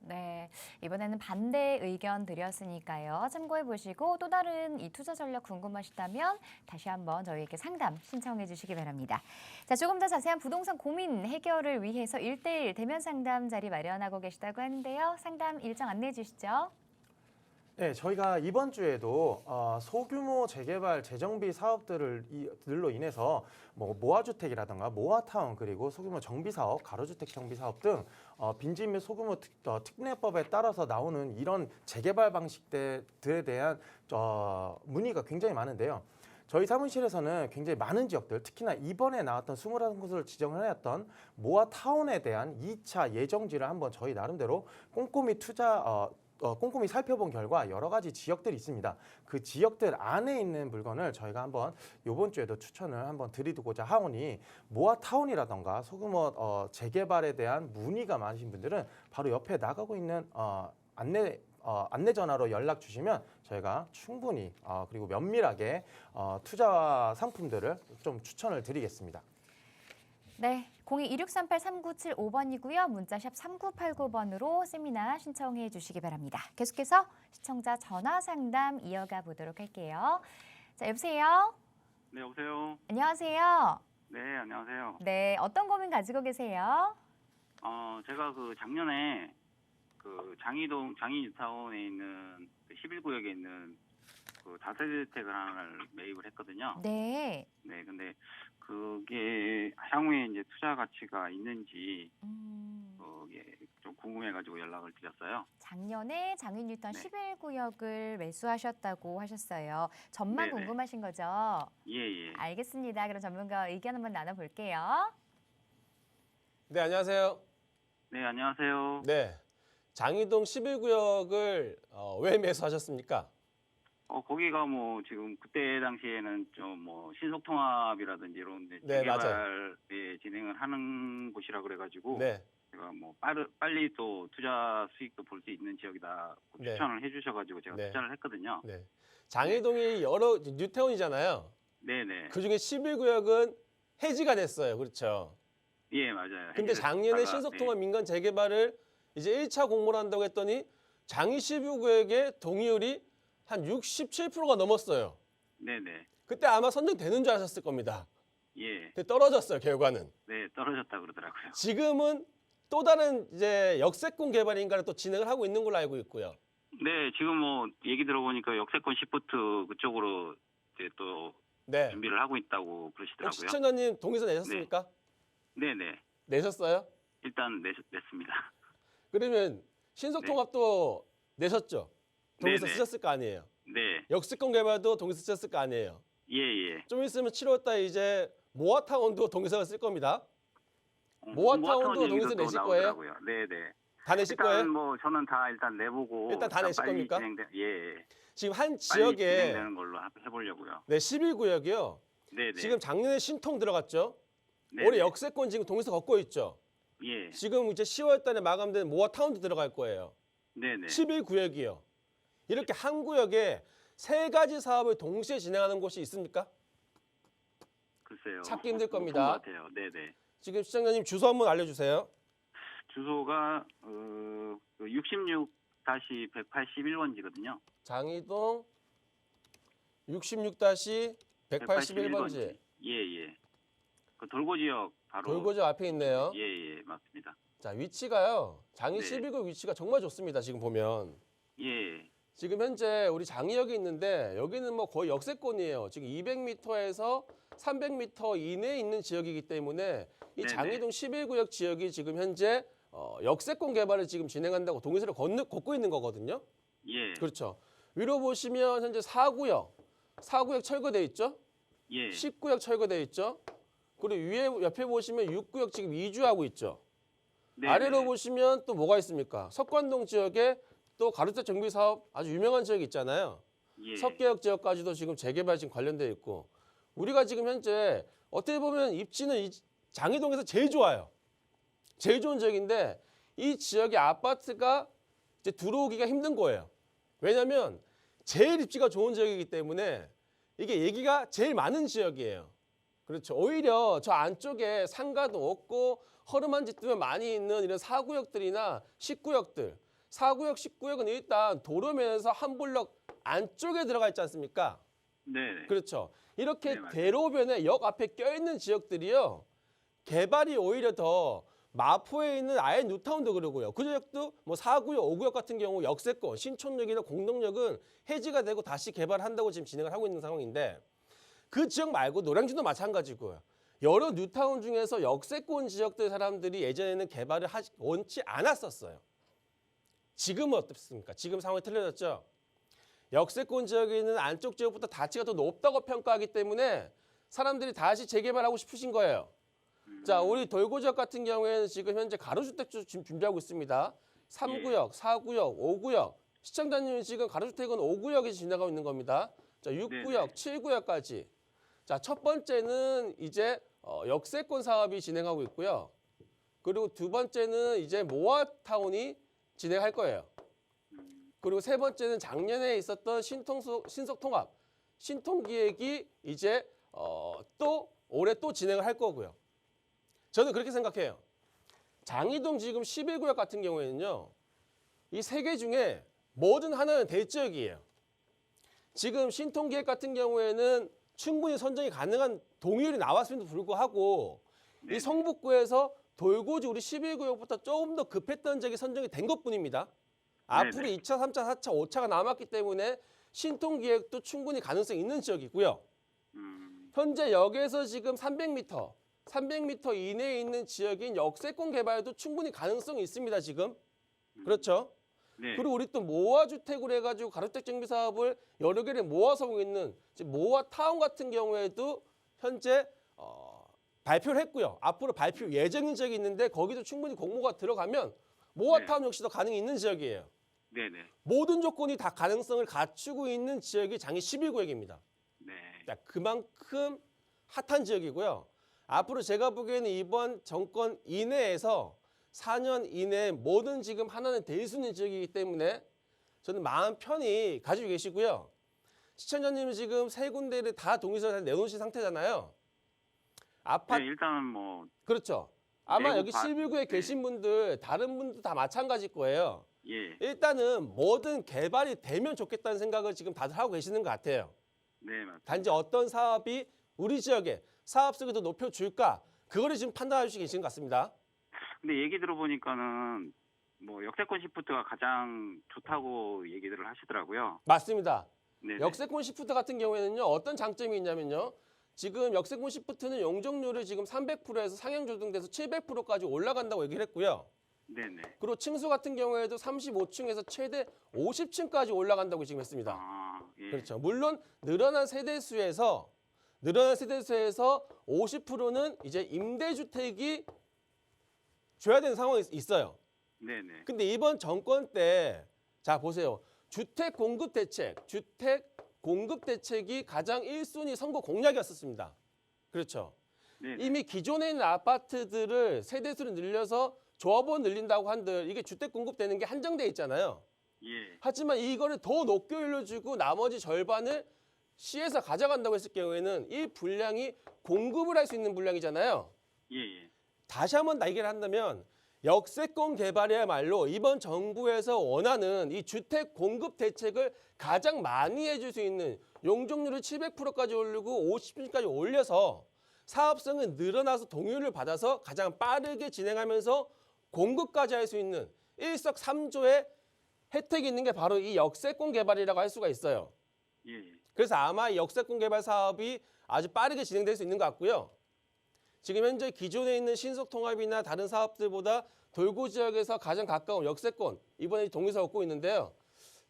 네, 이번에는 반대 의견 드렸으니까요. 참고해 보시고 또 다른 이 투자 전략 궁금하시다면 다시 한번 저희에게 상담 신청해 주시기 바랍니다. 자, 조금 더 자세한 부동산 고민 해결을 위해서 1대1 대면 상담 자리 마련하고 계시다고 하는데요. 상담 일정 안내해 주시죠. 네, 저희가 이번 주에도 소규모 재개발 재정비 사업들로 인해서 뭐 모아주택이라든가 모아타운 그리고 소규모 정비사업, 가로주택 정비사업 등 빈집 및 소규모 특례법에 따라서 나오는 이런 재개발 방식들에 대한 문의가 굉장히 많은데요. 저희 사무실에서는 굉장히 많은 지역들, 특히나 이번에 나왔던 21곳을 지정을 해왔던 모아타운에 대한 2차 예정지를 한번 저희 나름대로 꼼꼼히 살펴본 결과 여러 가지 지역들이 있습니다. 그 지역들 안에 있는 물건을 저희가 한번 이번 주에도 추천을 한번 드리고자 하오니 모아타운이라던가 소규모 재개발에 대한 문의가 많으신 분들은 바로 옆에 나가고 있는 안내 전화로 연락 주시면 저희가 충분히 그리고 면밀하게 투자 상품들을 좀 추천을 드리겠습니다. 네, 02-2638-3975번이고요. 문자샵 3989번으로 세미나 신청해 주시기 바랍니다. 계속해서 시청자 전화 상담 이어가 보도록 할게요. 자, 여보세요? 네, 여보세요. 안녕하세요. 네, 안녕하세요. 네, 어떤 고민 가지고 계세요? 제가 그 작년에 그 장인뉴타운에 있는 그 11구역에 있는 그 다세대주택을 하나를 매입을 했거든요. 네. 네, 근데 그게 향후에 이제 투자 가치가 있는지 그게 좀 궁금해가지고 연락을 드렸어요. 작년에 장인뉴타운 네. 11구역을 매수하셨다고 하셨어요. 전망 네네. 궁금하신 거죠? 예. 알겠습니다. 그럼 전문가와 의견 한번 나눠볼게요. 네, 안녕하세요. 네, 안녕하세요. 네, 장이동 11구역을 왜 매수하셨습니까? 거기가 뭐 지금 그때 당시에는 좀 뭐 신속통합이라든지 이런 데 네, 재개발 진행을 하는 곳이라 그래가지고 네. 제가 뭐 빨리 또 투자 수익도 볼 수 있는 지역이다 네. 추천을 해주셔가지고 제가 네. 투자를 했거든요. 네. 장이동이 여러 뉴타운이잖아요. 네네. 그중에 11구역은 해지가 됐어요. 그렇죠. 예, 맞아요. 근데 작년에 신속통합 민간 재개발을 이제 1차 공모를 한다고 했더니 장이 12구역의 동의율이 한 67%가 넘었어요. 네네. 그때 아마 선정되는 줄 아셨을 겁니다. 예. 근데 떨어졌어요, 결과는. 네, 떨어졌다 그러더라고요. 지금은 또 다른 이제 역세권 개발인가를 또 진행을 하고 있는 걸로 알고 있고요. 네, 지금 뭐 얘기 들어보니까 역세권 시프트 그쪽으로 이제 또 네. 준비를 하고 있다고 혹시 그러시더라고요. 시청자님 동의서 내셨습니까? 네네. 내셨어요? 일단 냈습니다. 그러면 신속통합도 내셨죠? 동의서 네네. 쓰셨을 거 아니에요? 네. 역세권 개발도 동의서 쓰셨을 거 아니에요? 예, 예. 좀 있으면 7월달 이제 모아타운도 동의서를 쓸 겁니다. 모아타운도 동의서 내실 거예요? 네네. 다 내실 일단 거예요? 뭐 저는 다 일단 내보고 일단 다 내실 빨리 겁니까? 예. 지금 한 빨리 지역에 진행되는 걸로 해보려고요. 네, 11구역이요. 네네. 지금 작년에 신통 들어갔죠? 네네. 올해 역세권 지금 동의서 걷고 있죠? 예. 지금 이제 10월달에 마감된 모아타운도 들어갈 거예요. 네네. 11구역이요. 이렇게 한 구역에 3가지 사업을 동시에 진행하는 곳이 있습니까? 글쎄요. 찾기 힘들 못 겁니다. 본 것 같아요. 네네. 지금 시청자님 주소 한번 알려주세요. 주소가 66-181번지거든요. 장이동 66-181번지. 예예. 그 돌고 지역 바로. 돌고지 앞에 있네요. 예예 맞습니다. 자, 위치가요. 장이 네. 11구역 위치가 정말 좋습니다. 지금 보면. 예. 지금 현재 우리 장이역이 있는데 여기는 뭐 거의 역세권이에요. 지금 200m에서 300m 이내에 있는 지역이기 때문에 이 네네. 장이동 11구역 지역이 지금 현재 역세권 개발을 지금 진행한다고 동의서를 걷고 있는 거거든요. 예. 그렇죠. 위로 보시면 현재 4구역 철거돼 있죠. 예. 10구역 철거돼 있죠. 그리고 옆에 보시면 6구역 지금 이주하고 있죠. 네네. 아래로 보시면 또 뭐가 있습니까? 석관동 지역에 또 가로등 정비 사업 아주 유명한 지역이 있잖아요. 예. 석계역 지역까지도 지금 재개발 지금 관련돼 있고 우리가 지금 현재 어떻게 보면 입지는 이 장이동에서 제일 좋아요. 제일 좋은 지역인데 이 지역의 아파트가 이제 들어오기가 힘든 거예요. 왜냐하면 제일 입지가 좋은 지역이기 때문에 이게 얘기가 제일 많은 지역이에요. 그렇죠. 오히려 저 안쪽에 상가도 없고 허름한 집들만 많이 있는 이런 4구역들이나 10구역들 4구역, 10구역은 일단 도로면에서 한 블럭 안쪽에 들어가 있지 않습니까? 네. 그렇죠. 이렇게 네, 맞아요. 대로변에 역 앞에 껴있는 지역들이요. 개발이 오히려 더 마포에 있는 아예 뉴타운도 그러고요. 그 지역도 뭐 4구역, 5구역 같은 경우 역세권, 신촌역이나 공동역은 해지가 되고 다시 개발한다고 지금 진행을 하고 있는 상황인데 그 지역 말고 노량진도 마찬가지고요. 여러 뉴타운 중에서 역세권 지역들 사람들이 예전에는 개발을 원치 않았었어요. 지금은 어떻습니까? 지금 상황이 틀려졌죠? 역세권 지역에 있는 안쪽 지역보다 가치가 더 높다고 평가하기 때문에 사람들이 다시 재개발하고 싶으신 거예요. 자, 우리 돌고 지역 같은 경우에는 지금 현재 가로주택 지금 준비하고 있습니다. 3구역, 4구역, 5구역. 시청자님은 지금 가로주택은 5구역에 지나가고 있는 겁니다. 자, 6구역, 7구역까지. 자, 첫 번째는 이제 역세권 사업이 진행하고 있고요. 그리고 두 번째는 이제 모아타운이 진행할 거예요. 그리고 세 번째는 작년에 있었던 신속통합, 신통기획이 이제 또 올해 또 진행을 할 거고요. 저는 그렇게 생각해요. 장이동 지금 11구역 같은 경우에는요. 이 세 개 중에 뭐든 하나는 대지역이에요. 지금 신통기획 같은 경우에는 충분히 선정이 가능한 동의율이 나왔음에도 불구하고 이 성북구에서 돌고지 우리 11구역부터 조금 더 급했던 지역이 선정이 된 것뿐입니다. 앞으로 2차, 3차, 4차, 5차가 남았기 때문에 신통기획도 충분히 가능성이 있는 지역이고요. 현재 역에서 지금 300m 이내에 있는 지역인 역세권 개발도 충분히 가능성이 있습니다. 지금. 그렇죠? 네. 그리고 우리 또 모아주택으로 해가지고 가로주택 정비 사업을 여러 개를 모아서 하고 있는 모아타운 같은 경우에도 현재 발표를 했고요. 앞으로 발표 예정인 지역이 있는데 거기도 충분히 공모가 들어가면 모아타운 역시도 가능이 있는 지역이에요. 네네. 모든 조건이 다 가능성을 갖추고 있는 지역이 장이 11구역입니다. 네. 그만큼 핫한 지역이고요. 앞으로 제가 보기에는 이번 정권 이내에서 4년 이내에 뭐든 지금 하나는 될 수 있는 지역이기 때문에 저는 마음 편히 가지고 계시고요. 시청자님은 지금 세 군데를 다 동의서를 내놓으신 상태잖아요. 아파트 네, 일단은 뭐 그렇죠. 아마 내고 여기 봐- 11구에 네. 계신 분들 다른 분도 다 마찬가지일 거예요. 예, 일단은 뭐든 개발이 되면 좋겠다는 생각을 지금 다들 하고 계시는 것 같아요. 네, 맞습니다. 단지 어떤 사업이 우리 지역에 사업성을 더 높여줄까 그거를 지금 판단해 주시고 계신 것 같습니다. 근데 얘기 들어보니까는 뭐 역세권 시프트가 가장 좋다고 얘기들을 하시더라고요. 맞습니다. 네, 역세권 시프트 같은 경우에는요. 어떤 장점이 있냐면요. 지금 역세권 시프트는 용적률을 지금 300%에서 상향 조정돼서 700%까지 올라간다고 얘기를 했고요. 네, 네. 그리고 층수 같은 경우에도 35층에서 최대 50층까지 올라간다고 지금 했습니다. 아, 예. 그렇죠. 물론 늘어난 세대수에서 50%는 이제 임대주택이 줘야 되는 상황이 있어요. 네, 네. 근데 이번 정권 때 자 보세요. 주택 공급 대책이 가장 1순위 선거 공약이었었습니다. 그렇죠. 네, 이미 기존에 있는 아파트들을 세대수를 늘려서 조합원 늘린다고 한들 이게 주택 공급되는 게 한정돼 있잖아요. 예. 하지만 이거를 더 높게 올려주고 나머지 절반을 시에서 가져간다고 했을 경우에는 이 분량이 공급을 할 수 있는 분량이잖아요. 예, 예. 다시 한번 얘기를 한다면 역세권 개발이야말로 이번 정부에서 원하는 이 주택 공급 대책을 가장 많이 해줄 수 있는 용적률을 700%까지 올리고 50%까지 올려서 사업성은 늘어나서 동의를 받아서 가장 빠르게 진행하면서 공급까지 할 수 있는 일석삼조의 혜택이 있는 게 바로 이 역세권 개발이라고 할 수가 있어요. 예, 예. 그래서 아마 이 역세권 개발 사업이 아주 빠르게 진행될 수 있는 것 같고요. 지금 현재 기존에 있는 신속통합이나 다른 사업들보다 돌고 지역에서 가장 가까운 역세권 이번에 동의서 얻고 있는데요.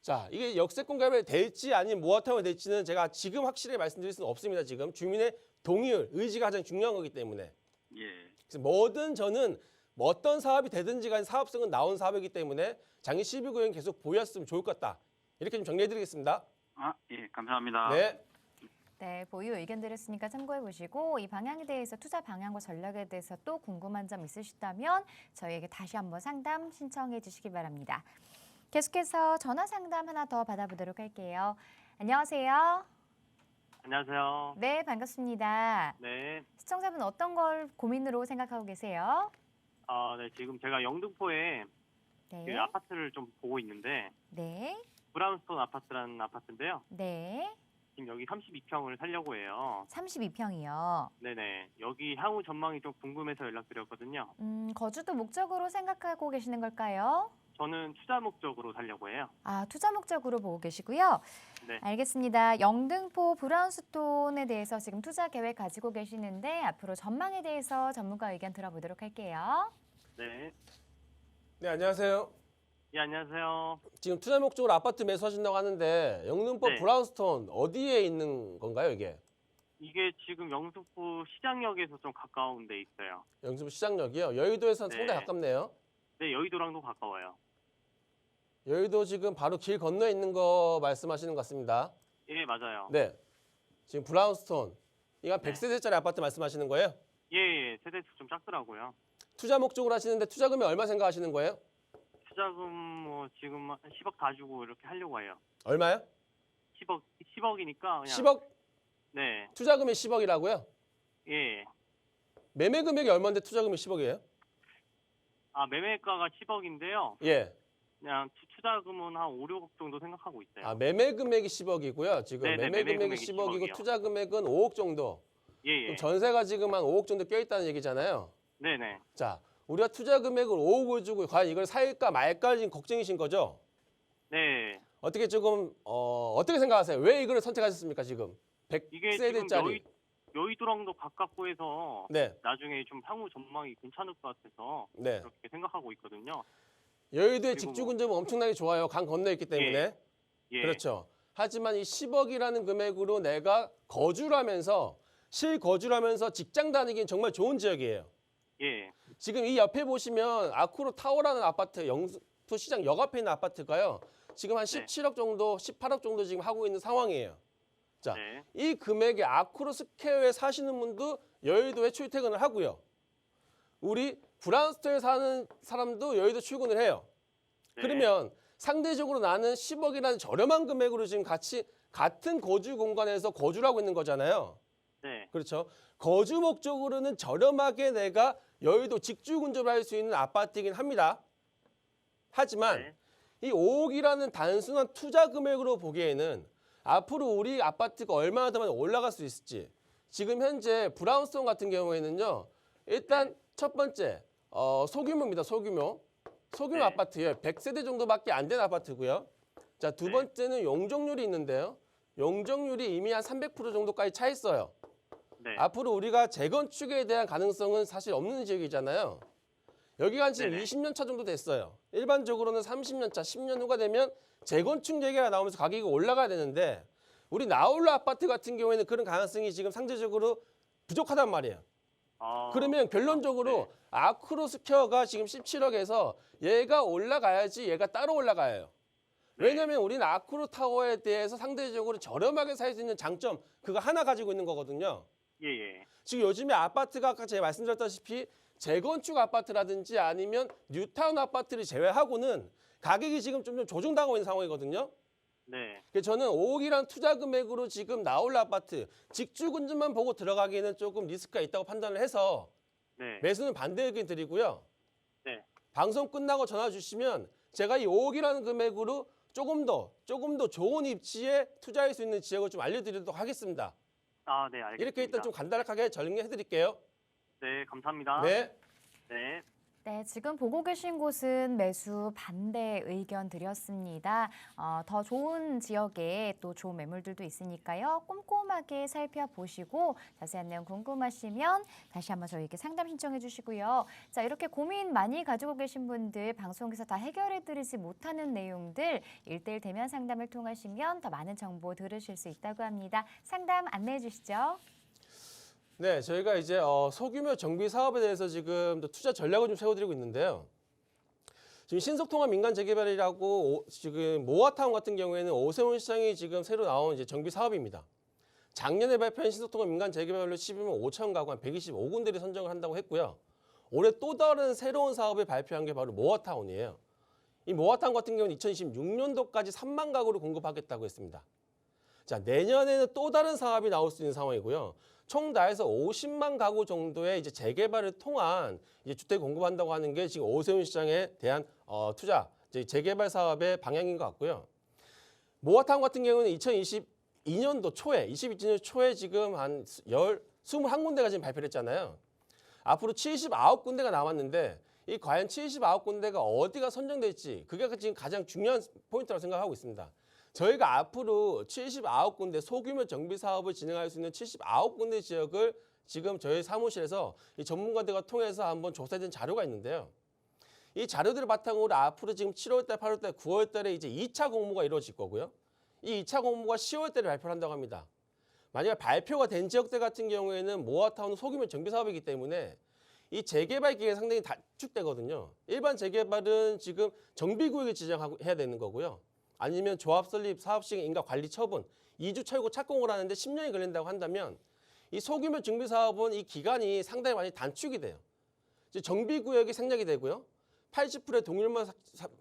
자, 이게 역세권 개발이 될지 아니면 모아타운이 될지는 제가 지금 확실히 말씀드릴 수는 없습니다. 지금 주민의 동의율, 의지가 가장 중요한 거기 때문에. 예. 그래서 뭐든 저는 뭐 어떤 사업이 되든지 간에 사업성은 나온 사업이기 때문에 장애 12구역은 계속 보였으면 좋을 것 같다. 이렇게 좀 정리해드리겠습니다. 아, 예, 감사합니다. 네. 네, 보유 의견 드렸으니까 참고해 보시고 이 방향에 대해서 투자 방향과 전략에 대해서 또 궁금한 점 있으시다면 저희에게 다시 한번 상담 신청해 주시기 바랍니다. 계속해서 전화 상담 하나 더 받아보도록 할게요. 안녕하세요. 안녕하세요. 네, 반갑습니다. 네. 시청자분 어떤 걸 고민으로 생각하고 계세요? 네, 지금 제가 영등포에 네, 그 아파트를 좀 보고 있는데 네, 브라운스톤 아파트라는 아파트인데요. 네. 지금 여기 32평을 살려고 해요. 32평이요. 네네. 여기 향후 전망이 좀 궁금해서 연락드렸거든요. 거주도 목적으로 생각하고 계시는 걸까요? 저는 투자 목적으로 살려고 해요. 아, 투자 목적으로 보고 계시고요. 네. 알겠습니다. 영등포 브라운스톤에 대해서 지금 투자 계획 가지고 계시는데 앞으로 전망에 대해서 전문가 의견 들어보도록 할게요. 네. 네, 안녕하세요. 예, 안녕하세요. 지금 투자 목적으로 아파트 매수하신다고 하는데 영등포 네. 브라운스톤 어디에 있는 건가요, 이게? 이게 지금 영등포 시장역에서 좀 가까운 데 있어요. 영등포 시장역이요. 여의도에서 네. 상당히 가깝네요. 네, 여의도랑도 가까워요. 여의도 지금 바로 길 건너에 있는 거 말씀하시는 것 같습니다. 예, 맞아요. 네. 지금 브라운스톤. 이거 한 네. 100세대짜리 아파트 말씀하시는 거예요? 예, 예, 세대수 좀 작더라고요. 투자 목적으로 하시는데 투자 금액 얼마 생각하시는 거예요? 투자금 뭐 지금 한 10억 다 주고 이렇게 하려고 해요. 얼마요? 10억이니까 그냥 10억? 네. 투자 금액 10억이라고요? 예. 매매 금액이 얼마인데 투자 금액 10억이에요? 아, 매매가가 10억인데요. 예. 그냥 투자금은 한 5, 6억 정도 생각하고 있어요. 아, 매매 금액이 10억이고요. 지금 네네, 매매 매매 금액이 금액이 10억이고 10억이요. 투자 금액은 5억 정도. 예, 예. 그럼 전세가 지금 한 5억 정도 껴 있다는 얘기잖아요. 네, 네. 자, 우리가 투자 금액을 5억을 주고 과연 이걸 살까 말까 지금 걱정이신 거죠? 네. 어떻게 조금 어떻게 생각하세요? 왜 이걸 선택하셨습니까, 지금? 이게 지금 100세대짜리. 여의도랑도 가깝고 해서 네. 나중에 좀 향후 전망이 괜찮을 것 같아서 네. 그렇게 생각하고 있거든요. 여의도의 그리고 집주 근접은 엄청나게 좋아요. 강 건너에 있기 때문에. 예. 그렇죠. 하지만 이 10억이라는 금액으로 내가 거주를 하면서 실거주를 하면서 직장 다니기엔 정말 좋은 지역이에요. 예. 지금 이 옆에 보시면 아쿠로 타워라는 아파트, 영등포 시장 역 앞에 있는 아파트가요. 지금 한 네. 17억 정도, 18억 정도 지금 하고 있는 상황이에요. 자, 네. 이 금액에 아쿠로 스퀘어에 사시는 분도 여의도에 출퇴근을 하고요. 우리 브라운스토어에 사는 사람도 여의도 출근을 해요. 네. 그러면 상대적으로 나는 10억이라는 저렴한 금액으로 지금 같은 거주 공간에서 거주를 하고 있는 거잖아요. 네. 그렇죠. 거주 목적으로는 저렴하게 내가 여의도 직주 근접을 할 수 있는 아파트이긴 합니다. 하지만 네. 이 5억이라는 단순한 투자 금액으로 보기에는 앞으로 우리 아파트가 얼마나 더 많이 올라갈 수 있을지, 지금 현재 브라운스톤 같은 경우에는요, 일단 첫 번째 소규모입니다. 소규모 네. 아파트예요. 100세대 정도밖에 안 된 아파트고요. 자, 두 네. 번째는 용적률이 있는데요. 용적률이 이미 한 300% 정도까지 차 있어요. 네. 앞으로 우리가 재건축에 대한 가능성은 사실 없는 지역이잖아요. 여기가 지금 네네. 20년 차 정도 됐어요. 일반적으로는 30년 차, 10년 후가 되면 재건축 얘기가 나오면서 가격이 올라가야 되는데, 우리 나홀로 아파트 같은 경우에는 그런 가능성이 지금 상대적으로 부족하단 말이에요. 아, 그러면 결론적으로 네. 아크로스퀘어가 지금 17억에서 얘가 올라가야지 얘가 따로 올라가요. 네. 왜냐하면 우리는 아크로 타워에 대해서 상대적으로 저렴하게 살 수 있는 장점, 그거 하나 가지고 있는 거거든요. 예, 예. 지금 요즘에 아파트가 아까 제가 말씀드렸다시피 재건축 아파트라든지 아니면 뉴타운 아파트를 제외하고는 가격이 지금 좀 조정당하고 있는 상황이거든요. 네. 그래서 저는 5억이란 투자 금액으로 지금 나올 아파트 직주 근접만 보고 들어가기에는 조금 리스크가 있다고 판단을 해서 네. 매수는 반대 의견 드리고요. 네. 방송 끝나고 전화 주시면 제가 이 5억이라는 금액으로 조금 더 좋은 입지에 투자할 수 있는 지역을 좀 알려드리도록 하겠습니다. 아, 네, 알겠습니다. 이렇게 일단 좀 간단하게 정리해 드릴게요. 네, 감사합니다. 네. 네. 네, 지금 보고 계신 곳은 매수 반대 의견 드렸습니다. 더 좋은 지역에 또 좋은 매물들도 있으니까요. 꼼꼼하게 살펴보시고 자세한 내용 궁금하시면 다시 한번 저희에게 상담 신청해 주시고요. 자, 이렇게 고민 많이 가지고 계신 분들 방송에서 다 해결해 드리지 못하는 내용들 1:1 대면 상담을 통하시면 더 많은 정보 들으실 수 있다고 합니다. 상담 안내해 주시죠. 네, 저희가 이제 소규모 정비 사업에 대해서 지금 또 투자 전략을 좀 세워드리고 있는데요. 지금 신속통합 민간 재개발이라고 지금 모아타운 같은 경우에는 오세훈 시장이 지금 새로 나온 이제 정비 사업입니다. 작년에 발표한 신속통합 민간 재개발로 11만 5천 가구 한 125군데를 선정을 한다고 했고요. 올해 또 다른 새로운 사업을 발표한 게 바로 모아타운이에요. 이 모아타운 같은 경우는 2026년도까지 3만 가구를 공급하겠다고 했습니다. 자, 내년에는 또 다른 사업이 나올 수 있는 상황이고요. 총 다해서 50만 가구 정도의 이제 재개발을 통한 이제 주택 공급한다고 하는 게 지금 오세훈 시장에 대한 투자, 이제 재개발 사업의 방향인 것 같고요. 모아타운 같은 경우는 2022년도 초에, 22년 초에 지금 한 21군데가 지금 발표를 했잖아요. 앞으로 79군데가 남았는데 이 과연 79군데가 어디가 선정될지 그게 지금 가장 중요한 포인트라고 생각하고 있습니다. 저희가 앞으로 79군데 소규모 정비 사업을 진행할 수 있는 79군데 지역을 지금 저희 사무실에서 이 전문가들과 통해서 한번 조사된 자료가 있는데요. 이 자료들을 바탕으로 앞으로 지금 7월달, 8월달, 9월달에 이제 2차 공모가 이루어질 거고요. 이 2차 공모가 10월달에 발표를 한다고 합니다. 만약에 발표가 된 지역들 같은 경우에는 모아타운은 소규모 정비 사업이기 때문에 이 재개발 기회가 상당히 단축되거든요. 일반 재개발은 지금 정비구역을 지정해야 되는 거고요. 아니면 조합 설립, 사업 시행, 인가 관리 처분, 2주 철거 착공을 하는데 10년이 걸린다고 한다면 이 소규모 정비 사업은 이 기간이 상당히 많이 단축이 돼요. 이제 정비 구역이 생략이 되고요. 80%의 동률만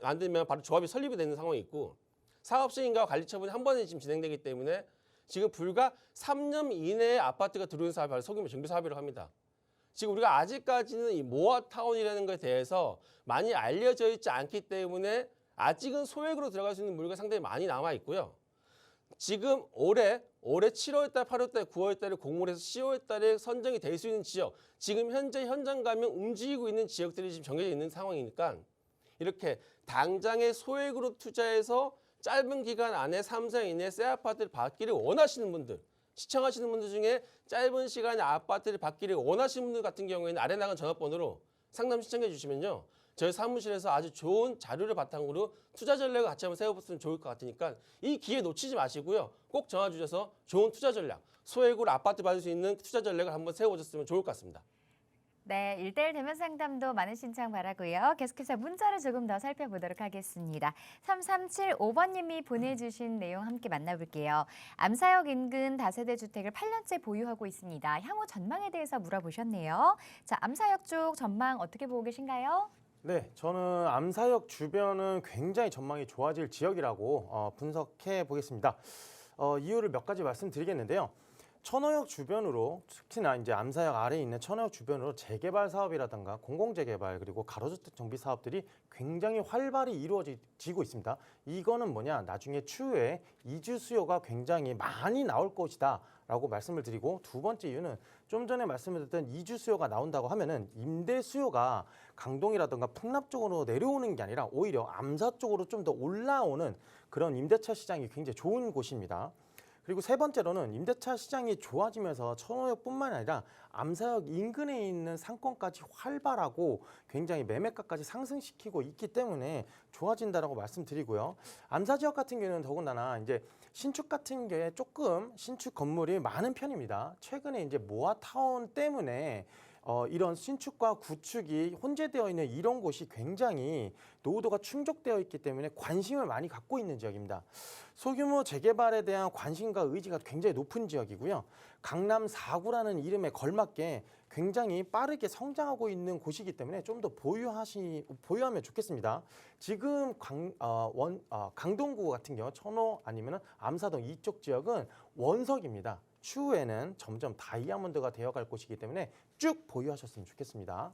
만들면 바로 조합이 설립이 되는 상황이 있고 사업 시행, 인가 관리 처분이 한 번에 지금 진행되기 때문에 지금 불과 3년 이내에 아파트가 들어오는 사업이 바로 소규모 정비 사업이라고 합니다. 지금 우리가 아직까지는 이 모아타운이라는 것에 대해서 많이 알려져 있지 않기 때문에 아직은 소액으로 들어갈 수 있는 물건이 상당히 많이 남아 있고요. 지금 올해 7월달, 8월달, 9월달에 공모를 해서 10월달에 선정이 될 수 있는 지역, 지금 현재 현장 가면 움직이고 있는 지역들이 지금 정해져 있는 상황이니까 이렇게 당장에 소액으로 투자해서 짧은 기간 안에 3상 이내에 새 아파트를 받기를 원하시는 분들, 시청하시는 분들 중에 짧은 시간에 아파트를 받기를 원하시는 분들 같은 경우에는 아래 나간 전화번호로 상담 신청해 주시면요. 저희 사무실에서 아주 좋은 자료를 바탕으로 투자 전략을 같이 한번 세워봤으면 좋을 것 같으니까 이 기회 놓치지 마시고요. 꼭 전화 주셔서 좋은 투자 전략, 소액으로 아파트 받을 수 있는 투자 전략을 한번 세워보셨으면 좋을 것 같습니다. 네, 1대1 대면 상담도 많은 신청 바라고요. 계속해서 문자를 조금 더 살펴보도록 하겠습니다. 3375번님이 보내주신 내용 함께 만나볼게요. 암사역 인근 다세대 주택을 8년째 보유하고 있습니다. 향후 전망에 대해서 물어보셨네요. 자, 암사역 쪽 전망 어떻게 보고 계신가요? 네, 저는 암사역 주변은 굉장히 전망이 좋아질 지역이라고 분석해 보겠습니다. 이유를 몇 가지 말씀드리겠는데요. 천호역 주변으로 특히나 이제 암사역 아래에 있는 천호역 주변으로 재개발 사업이라든가 공공재개발 그리고 가로주택 정비 사업들이 굉장히 활발히 이루어지고 있습니다. 이거는 뭐냐? 나중에 추후에 이주 수요가 굉장히 많이 나올 것이다 라고 말씀을 드리고, 두 번째 이유는 좀 전에 말씀드렸던 이주 수요가 나온다고 하면은 임대 수요가 강동이라든가 풍납 쪽으로 내려오는 게 아니라 오히려 암사 쪽으로 좀 더 올라오는 그런 임대차 시장이 굉장히 좋은 곳입니다. 그리고 세 번째로는 임대차 시장이 좋아지면서 천호역뿐만 아니라 암사역 인근에 있는 상권까지 활발하고 굉장히 매매가까지 상승시키고 있기 때문에 좋아진다라고 말씀드리고요. 암사 지역 같은 경우는 더군다나 이제 신축 같은 게 조금 신축 건물이 많은 편입니다. 최근에 이제 모아타운 때문에 이런 신축과 구축이 혼재되어 있는 이런 곳이 굉장히 노후도가 충족되어 있기 때문에 관심을 많이 갖고 있는 지역입니다. 소규모 재개발에 대한 관심과 의지가 굉장히 높은 지역이고요. 강남 4구라는 이름에 걸맞게 굉장히 빠르게 성장하고 있는 곳이기 때문에 좀 더 보유하면 좋겠습니다. 지금 강동구 같은 경우 천호 아니면 암사동 이쪽 지역은 원석입니다. 추후에는 점점 다이아몬드가 되어갈 곳이기 때문에 쭉 보유하셨으면 좋겠습니다.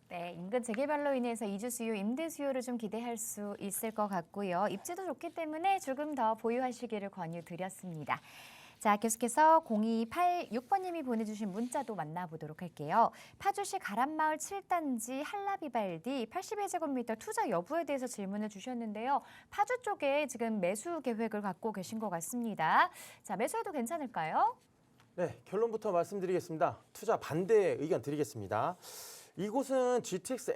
네, 인근 재개발로 인해서 이주 수요, 임대 수요를 좀 기대할 수 있을 것 같고요. 입지도 좋기 때문에 조금 더 보유하시기를 권유드렸습니다. 자, 계속해서 0286번님이 보내주신 문자도 만나보도록 할게요. 파주시 가람마을 7단지 한라비발디 82제곱미터 투자 여부에 대해서 질문을 주셨는데요. 파주 쪽에 지금 매수 계획을 갖고 계신 것 같습니다. 자, 매수해도 괜찮을까요? 네, 결론부터 말씀드리겠습니다. 투자 반대 의견 드리겠습니다. 이곳은 GTX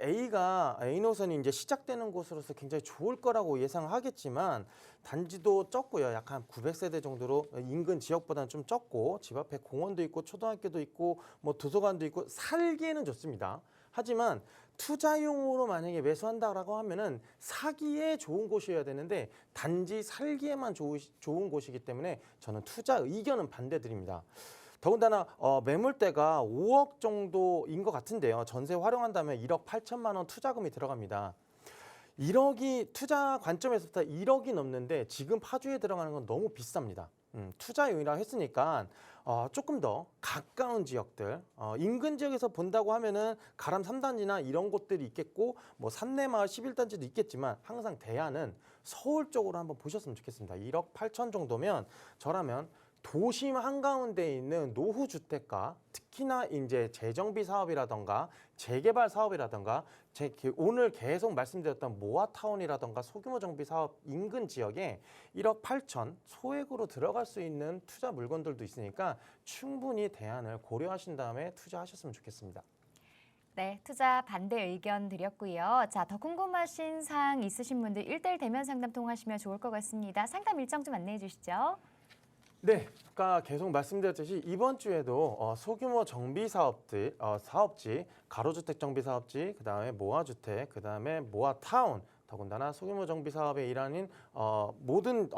A노선이 이제 시작되는 곳으로서 굉장히 좋을 거라고 예상하겠지만 단지도 적고요. 약 한 900세대 정도로 인근 지역보다는 좀 적고 집 앞에 공원도 있고 초등학교도 있고 뭐 도서관도 있고 살기에는 좋습니다. 하지만 투자용으로 만약에 매수한다라고 하면은 사기에 좋은 곳이어야 되는데 단지 살기에만 좋은 곳이기 때문에 저는 투자 의견은 반대드립니다. 더군다나 매물대가 5억 정도인 것 같은데요. 전세 활용한다면 1억 8천만 원 투자금이 들어갑니다. 1억이 투자 관점에서부터 1억이 넘는데 지금 파주에 들어가는 건 너무 비쌉니다. 투자용이라 했으니까 조금 더 가까운 지역들, 인근 지역에서 본다고 하면은 가람 3단지나 이런 곳들이 있겠고 뭐 산내마을 11단지도 있겠지만 항상 대안은 서울 쪽으로 한번 보셨으면 좋겠습니다. 1억 8천 정도면 저라면 도심 한가운데에 있는 노후 주택가, 특히나 이제 재정비 사업이라던가 재개발 사업이라던가 오늘 계속 말씀드렸던 모아타운이라던가 소규모 정비 사업 인근 지역에 1억 8천 소액으로 들어갈 수 있는 투자 물건들도 있으니까 충분히 대안을 고려하신 다음에 투자하셨으면 좋겠습니다. 네, 투자 반대 의견 드렸고요. 자, 더 궁금하신 사항 있으신 분들 1대1 대면 상담 통하시면 좋을 것 같습니다. 상담 일정 좀 안내해 주시죠. 네, 아까 계속 말씀드렸듯이 이번 주에도 소규모 정비 사업지, 가로주택 정비 사업지, 그다음에 모아주택, 그다음에 모아타운, 더군다나 소규모 정비 사업의 일환인 모든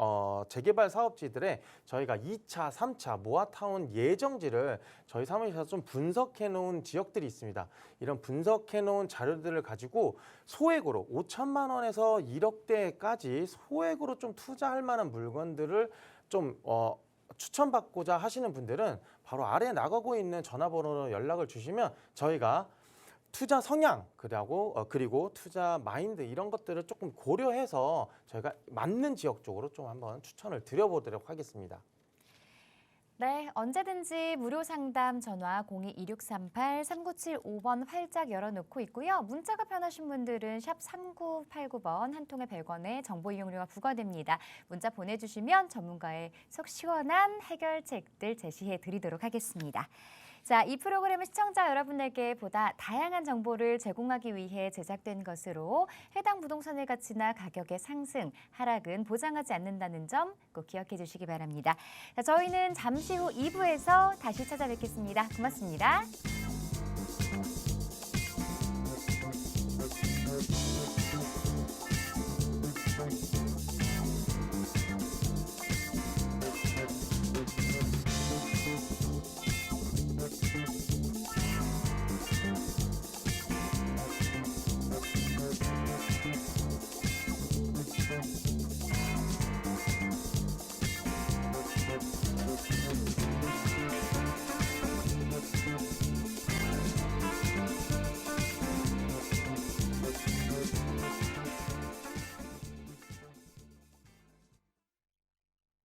재개발 사업지들에 저희가 2차, 3차 모아타운 예정지를 저희 사무실에서 좀 분석해 놓은 지역들이 있습니다. 이런 분석해 놓은 자료들을 가지고 소액으로 5천만 원에서 1억대까지 소액으로 좀 투자할 만한 물건들을 좀 추천받고자 하시는 분들은 바로 아래에 나가고 있는 전화번호로 연락을 주시면 저희가 투자 성향 그리고 투자 마인드 이런 것들을 조금 고려해서 저희가 맞는 지역 쪽으로 좀 한번 추천을 드려보도록 하겠습니다. 네, 언제든지 무료 상담 전화 02-2638-3975번 활짝 열어놓고 있고요. 문자가 편하신 분들은 샵 3989번 한 통에 100원의 정보 이용료가 부과됩니다. 문자 보내주시면 전문가의 속 시원한 해결책들 제시해 드리도록 하겠습니다. 자, 이 프로그램은 시청자 여러분에게 보다 다양한 정보를 제공하기 위해 제작된 것으로 해당 부동산의 가치나 가격의 상승, 하락은 보장하지 않는다는 점 꼭 기억해 주시기 바랍니다. 자, 저희는 잠시 후 2부에서 다시 찾아뵙겠습니다. 고맙습니다.